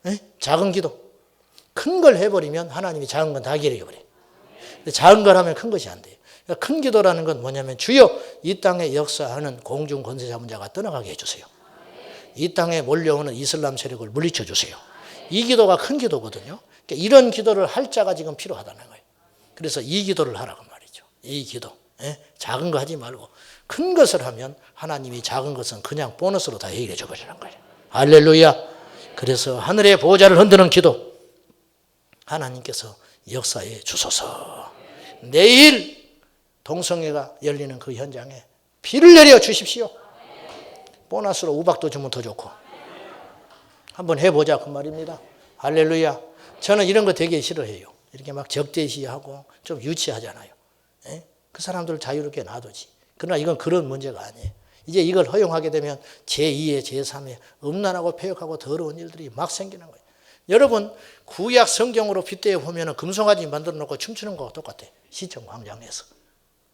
[SPEAKER 1] 네? 작은 기도. 큰 걸 해버리면 하나님이 작은 건 다 기려버려요. 근데 작은 걸 하면 큰 것이 안 돼요. 그러니까 큰 기도라는 건 뭐냐면, 주여 이 땅에 역사하는 공중 권세 잡은 자가 떠나가게 해주세요. 이 땅에 몰려오는 이슬람 세력을 물리쳐 주세요. 이 기도가 큰 기도거든요. 그러니까 이런 기도를 할 자가 지금 필요하다는 거예요. 그래서 이 기도를 하라고 말이죠. 이 기도. 작은 거 하지 말고 큰 것을 하면 하나님이 작은 것은 그냥 보너스로 다 해결해 줘 버리는 거예요. 할렐루야. 그래서 하늘의 보호자를 흔드는 기도 하나님께서 역사에 주소서. 내일 동성애가 열리는 그 현장에 비를 내려 주십시오. 보너스로 우박도 주면 더 좋고. 한번 해보자 그 말입니다. 할렐루야. 저는 이런 거 되게 싫어해요. 이렇게 막 적대시하고 좀 유치하잖아요. 그 사람들을 자유롭게 놔두지. 그러나 이건 그런 문제가 아니에요. 이제 이걸 허용하게 되면 제2의 제3의 음란하고 폐역하고 더러운 일들이 막 생기는 거예요. 여러분 구약 성경으로 빗대어 보면 금송아지 만들어 놓고 춤추는 거와 똑같아요. 시청 광장에서.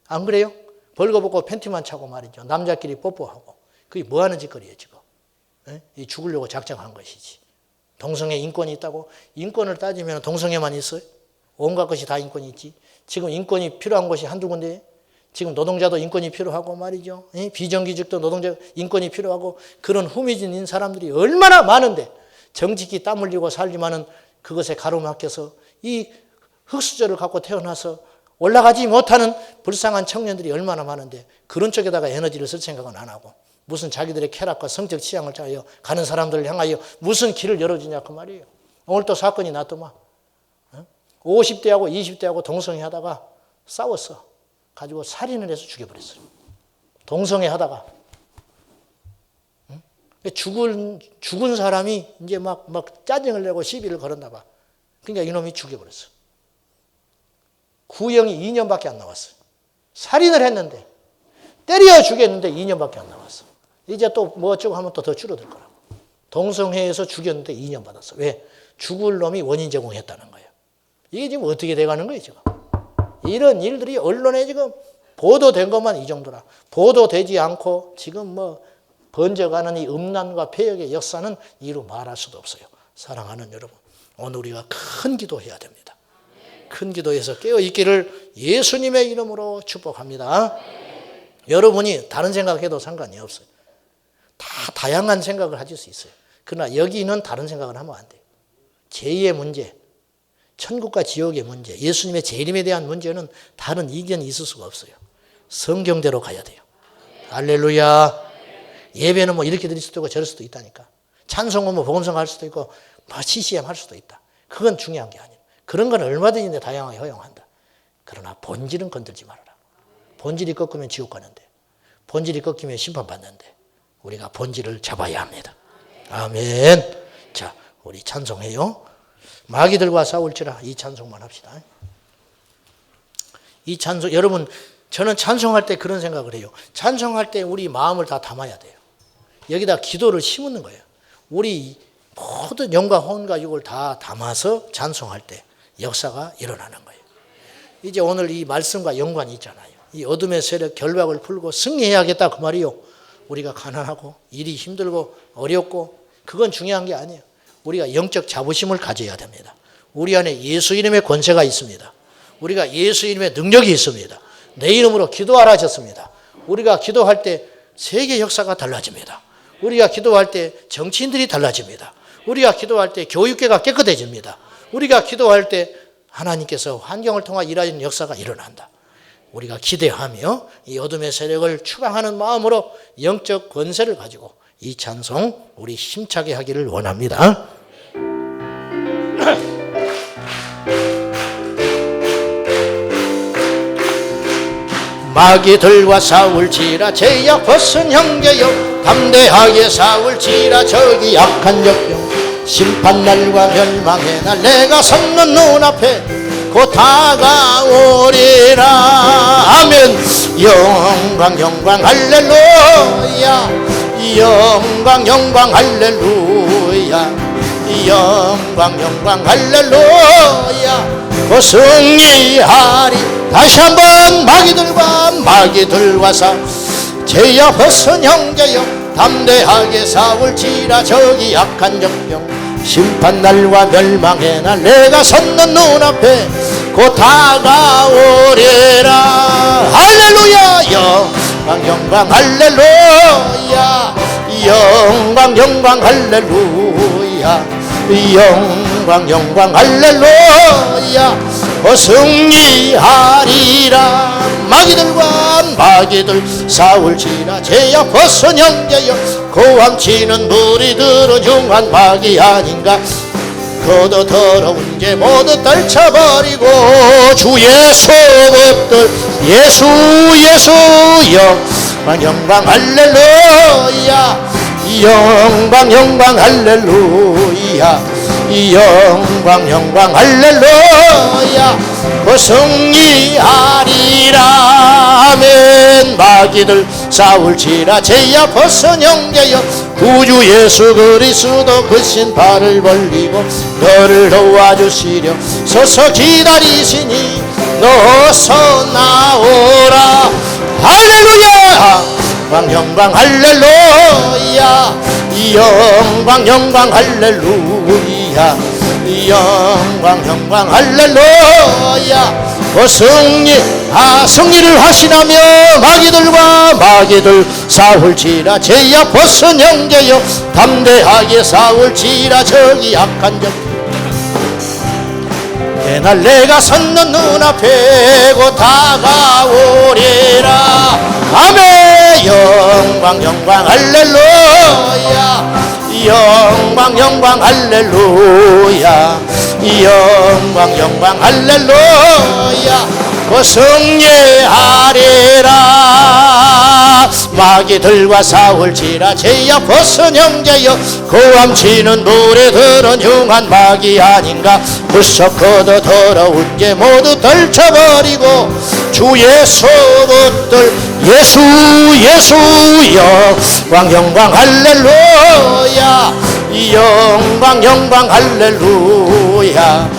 [SPEAKER 1] 안 그래요? 벌거벗고 팬티만 차고 말이죠. 남자끼리 뽀뽀하고. 그게 뭐 하는 짓거리예요 지금. 이 죽으려고 작정한 것이지. 동성애 인권이 있다고? 인권을 따지면 동성애만 있어요? 온갖 것이 다 인권이 있지. 지금 인권이 필요한 것이 한두 군데. 지금 노동자도 인권이 필요하고 말이죠. 비정규직도 노동자 인권이 필요하고 그런 후미진인 사람들이 얼마나 많은데 정직히 땀 흘리고 살지만은 그것에 가로막혀서 이 흙수저를 갖고 태어나서 올라가지 못하는 불쌍한 청년들이 얼마나 많은데 그런 쪽에다가 에너지를 쓸 생각은 안 하고 무슨 자기들의 쾌락과 성적 취향을 짜여 가는 사람들을 향하여 무슨 길을 열어주냐 그 말이에요. 오늘 또 사건이 났더만 50대하고 20대하고 동성애 하다가 싸웠어. 가지고 살인을 해서 죽여버렸어요. 동성애 하다가. 죽은 사람이 이제 막 짜증을 내고 시비를 걸었나 봐. 그러니까 이놈이 죽여버렸어. 구형이 2년밖에 안 나왔어요. 살인을 했는데 때려 죽였는데 2년밖에 안 나왔어. 이제 또 뭐 어쩌고 하면 또 더 줄어들 거라고. 동성애에서 죽였는데 2년 받았어. 왜? 죽을 놈이 원인 제공했다는 거예요. 이게 지금 어떻게 돼가는 거예요 지금. 이런 일들이 언론에 지금 보도된 것만 이 정도라. 보도되지 않고 지금 뭐 번져가는 이 음란과 폐역의 역사는 이루 말할 수도 없어요. 사랑하는 여러분, 오늘 우리가 큰 기도해야 됩니다. 큰 기도해서 깨어있기를 예수님의 이름으로 축복합니다. 여러분이 다른 생각해도 상관이 없어요. 다 다양한 생각을 하실 수 있어요. 그러나 여기는 다른 생각을 하면 안 돼요. 제2의 문제, 천국과 지옥의 문제, 예수님의 재림에 대한 문제는 다른 이견이 있을 수가 없어요. 성경대로 가야 돼요. 할렐루야. 예배는 뭐 이렇게 드릴 수도 있고 저럴 수도 있다니까. 찬송은 뭐 복음성 할 수도 있고 뭐 CCM 할 수도 있다. 그건 중요한 게 아니에요. 그런 건 얼마든지 다양하게 허용한다. 그러나 본질은 건들지 말아라. 본질이 꺾으면 지옥 가는데, 본질이 꺾이면 심판받는데 우리가 본질을 잡아야 합니다. 아멘. 자, 우리 찬송해요. 마귀들과 싸울지라 이 찬송만 합시다. 이 찬송, 여러분, 저는 찬송할 때 그런 생각을 해요. 찬송할 때 우리 마음을 다 담아야 돼요. 여기다 기도를 심는 거예요. 우리 모든 영과 혼과 육을 다 담아서 찬송할 때 역사가 일어나는 거예요. 이제 오늘 이 말씀과 연관이 있잖아요. 이 어둠의 세력 결박을 풀고 승리해야겠다 그 말이요. 우리가 가난하고 일이 힘들고 어렵고 그건 중요한 게 아니에요. 우리가 영적 자부심을 가져야 됩니다. 우리 안에 예수 이름의 권세가 있습니다. 우리가 예수 이름의 능력이 있습니다. 내 이름으로 기도하라 하셨습니다. 우리가 기도할 때 세계 역사가 달라집니다. 우리가 기도할 때 정치인들이 달라집니다. 우리가 기도할 때 교육계가 깨끗해집니다. 우리가 기도할 때 하나님께서 환경을 통해 일하는 역사가 일어난다. 우리가 기대하며 이 어둠의 세력을 추방하는 마음으로 영적 권세를 가지고 이 찬송 우리 힘차게 하기를 원합니다. 마귀들과 싸울지라 죄악 벗은 형제여 담대하게 싸울지라 저기 약한 적병 심판날과 멸망의 날 내가 섰는 눈앞에 곧 다가오리라. 아멘. 영광 영광 할렐루야. 영광 영광 할렐루야. 영광 영광 할렐루야. 곧 승리하리. 다시 한번 마귀들과 싸워 죄악 벗은 형제여 담대하게 싸울지라 저기 약한 적병 심판날과 멸망의 날 내가 섰는 눈앞에 곧 다가오리라. 할렐루야. 영광 영광 할렐루야. 영광 영광 할렐루야. 영광 영광 할렐루야. 승리하리라. 마귀들 싸울지라 죄악 벗은 형제여 고함치는 무리들은 흉한 마귀 아닌가. 거둬 더러운 죄 모두 떨쳐버리고 주 예수 붙들 예수 영광 영광 할렐루야. 영광 영광 할렐루야. 영광 영광 할렐루야. 그 승리하리라. 아멘. 마귀들 싸울지라 죄악 벗은 형제여 구주 예수 그리스도 그 신발을 벌리고 너를 도와주시려 서서 기다리시니 너서 나오라. 할렐루야. 영광 영광 할렐루야. 영광 영광 할렐루야. 영광 영광 할렐루야. 승리를 하시나며 마귀들 싸울지라 죄악 벗은 형제여 담대하게 싸울지라 저기 약한 적 그날 내가 섰는 눈앞에 곧 다가오리라. 아멘. 영광 영광 할렐루야. 영광 영광 할렐루야. 영광 영광 할렐루야. 그 승리하리라. 마귀들과 싸울지라 죄악 벗은 형제여 고함치는 무리들은 흉한 마귀 아닌가. 불속 거둬 더러운 죄 모두 떨쳐버리고 주 예수 붙들 예수 영광 영광 할렐루야. 영광 영광 할렐루야.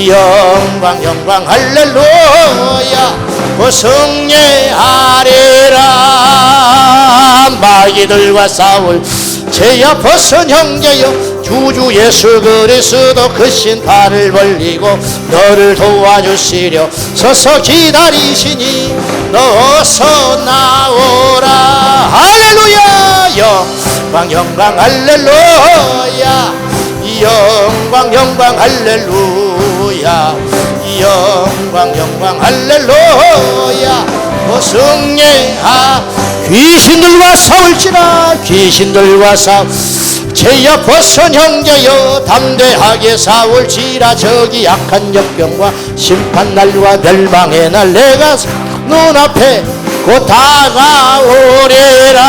[SPEAKER 1] 영광 영광 할렐루야. 그 승리하리라. 마귀들과 싸울 죄악 벗은 형제여 주주 예수 그리스도 그 신발을 벌리고 너를 도와주시려 서서 기다리시니 너서 나오라. 할렐루야. 영광 영광 할렐루야. 영광 영광 할렐루야. 영광 영광 할렐루야. 승리하. 귀신들과 싸울지라 귀신들과 싸울 죄악 벗은 형제여 담대하게 싸울지라 저기 약한 역병과 심판날과 멸망의 날 내가 눈앞에 곧 다가오리라.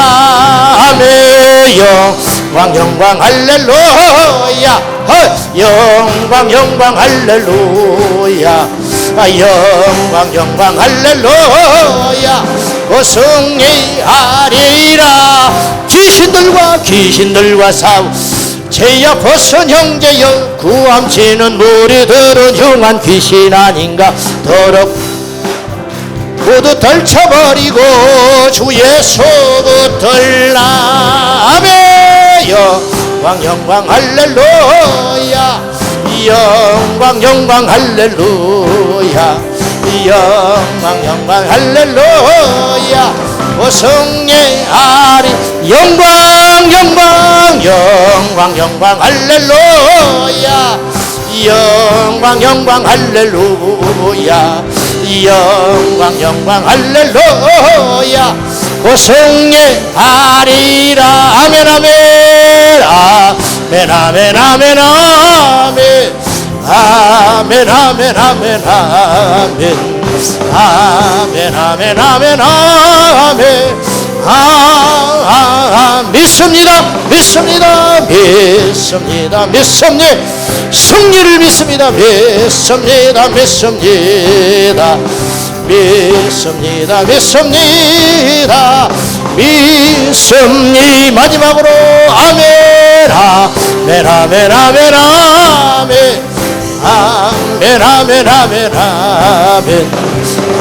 [SPEAKER 1] 아멘. 영광 영광 할렐루야. 영광 영광 할렐루야. 영광 영광 할렐루야. 그 승리하리라. 귀신들과 싸우 죄악 벗은 형제여 구함치는 무리들은 흉한 귀신 아닌가. 더럽 모두 덜쳐버리고 주 예수 붙들라. 아멘. 영광 할렐루야 영광 할렐루야 영광 할렐루야 오성의 아리 영광 할렐루야 영광 할렐루야 영광 할렐루야 고성의 아리라 아멘 아멘 아멘 아멘 아멘 아멘 아멘 아멘 아멘 아멘 아멘 아멘 아멘 믿습니다 승리를 믿습니다 믿습니 마지막으로 아멘 아멘 아멘 아멘 아멘 아멘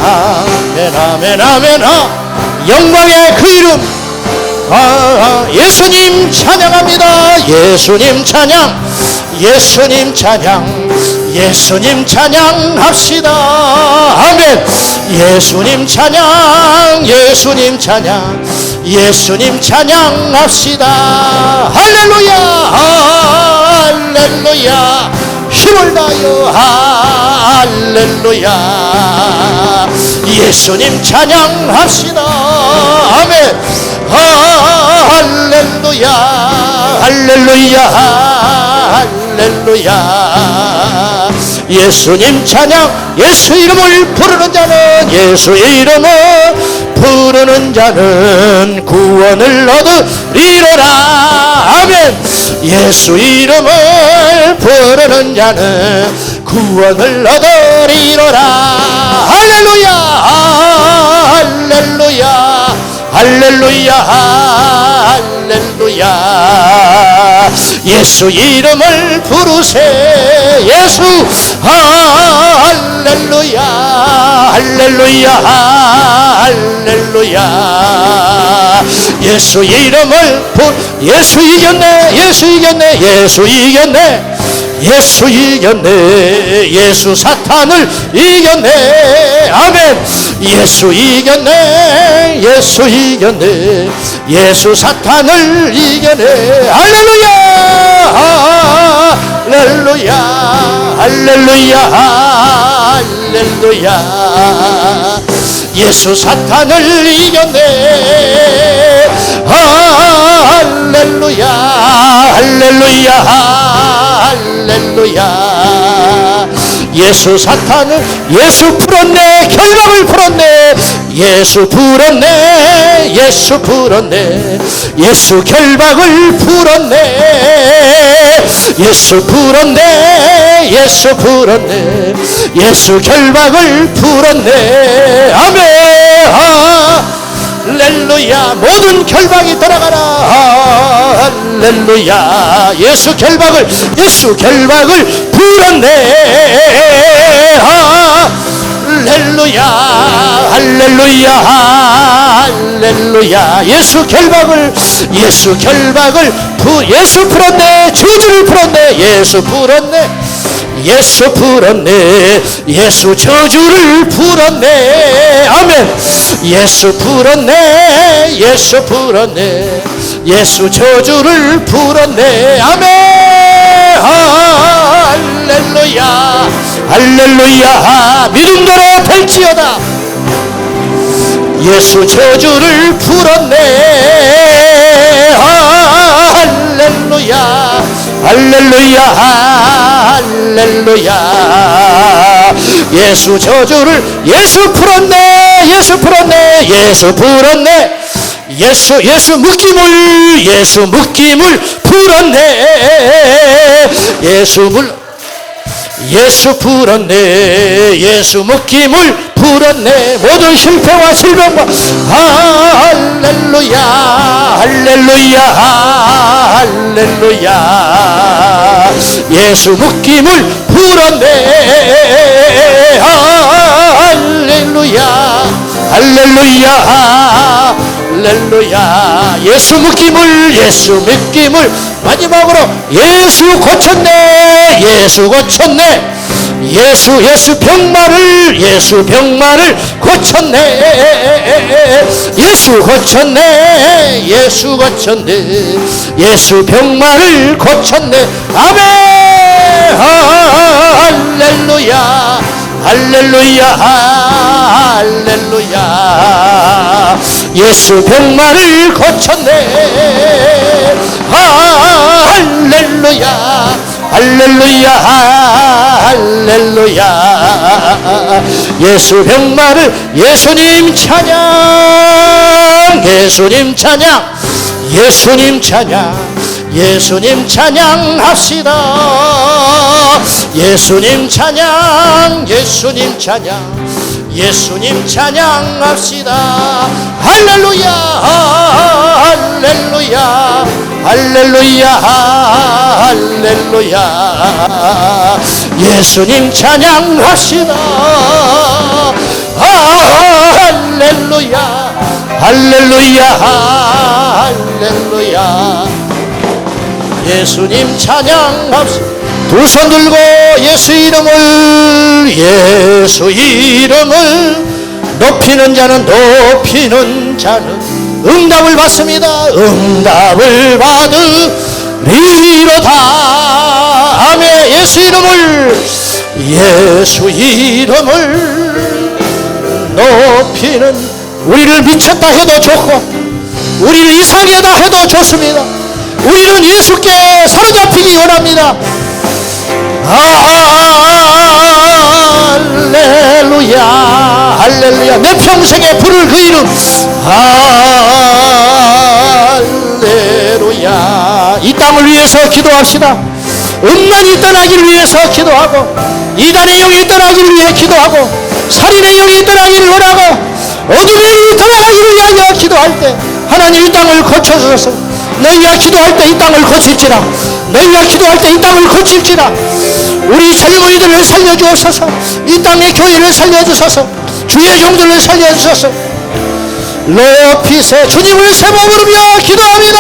[SPEAKER 1] 아멘 아멘 아멘 영광의 그 이름 예수님 찬양합니다 예수님 찬양합시다 아멘 예수님 찬양합시다 할렐루야 힘을 다하여 할렐루야 예수님 찬양합시다 아멘 할렐루야 예수님 찬양 예수 이름을 부르는 자는 구원을 얻으리로라 아멘 예수 이름을 부르는 자는 구원을 얻으리로라 할렐루야 예수 이름을 부르세 예수 할렐루야 예수 이름을 예수 이겼네 예수 사탄을 이겼네 아멘 예수 이겼네 예수 사탄을 이겨내 할렐루야 예수 사탄을 이겨내 할렐루야 예수 사탄을 예수 풀었네 결박을 풀었네 예수 결박을 풀었네 예수 결박을 풀었네 아멘 할렐루야 모든 결박이 떠나가라 할렐루야 예수 결박을 풀었네 할렐루야 예수 결박을 풀었네 저주를 풀었네 예수 저주를 풀었네 아멘 예수 저주를 풀었네 아멘 할렐루야 믿음대로 될지어다 예수 저주를 풀었네 할렐루야 예수 저주를 풀었네 예수 묶임을 풀었네 예수 묶임을 풀었네 모든 실패와 질병과 할렐루야 예수 묶임을 풀었네 할렐루야 예수 묶임을 마지막으로 예수 고쳤네. 예수 고쳤네. 예수 병마를 고쳤네. 예수 고쳤네. 예수 고쳤네. 예수 병마를 고쳤네. 아멘. 할렐루야. 할렐루야. 할렐루야. 예수 병마를 고쳤네. 할렐루야. 할렐루야. 할렐루야. 예수 병마를 예수님 찬양. 예수님 찬양. 예수님 찬양. 예수님 찬양합시다. 예수님 찬양. 예수님 찬양. 예수님 찬양합시다. 할렐루야. 할렐루야. 할렐루야. 할렐루야. 예수님 찬양합시다. 할렐루야. 할렐루야. 할렐루야. 예수님 찬양합시다. 두 손 들고 예수 이름을 높이는 자는 응답을 받습니다. 응답을 받으리로다. 아멘. 예수 이름을 높이는, 우리를 미쳤다 해도 좋고 우리를 이상하다 해도 좋습니다. 우리는 예수께 사로잡히기 원합니다. 할렐루야. 할렐루야. 내 평생에 부를 그 이름. 할렐루야. 이 땅을 위해서 기도합시다. 음란이 떠나기를 위해서 기도하고, 이단의 영이 떠나기를 위해 기도하고, 살인의 영이 떠나기를 원하고, 어둠의 영이 떠나기를 위하여 기도할 때 하나님 이 땅을 고쳐주소서. 너희가 기도할 때 이 땅을 고칠지라. 너희가 기도할 때 이 땅을 고칠지라. 우리 젊은이들을 살려주옵소서. 이 땅의 교회를 살려주소서. 주의 종들을 살려주소서. 높이세. 주님을 세번 부르며 기도합니다.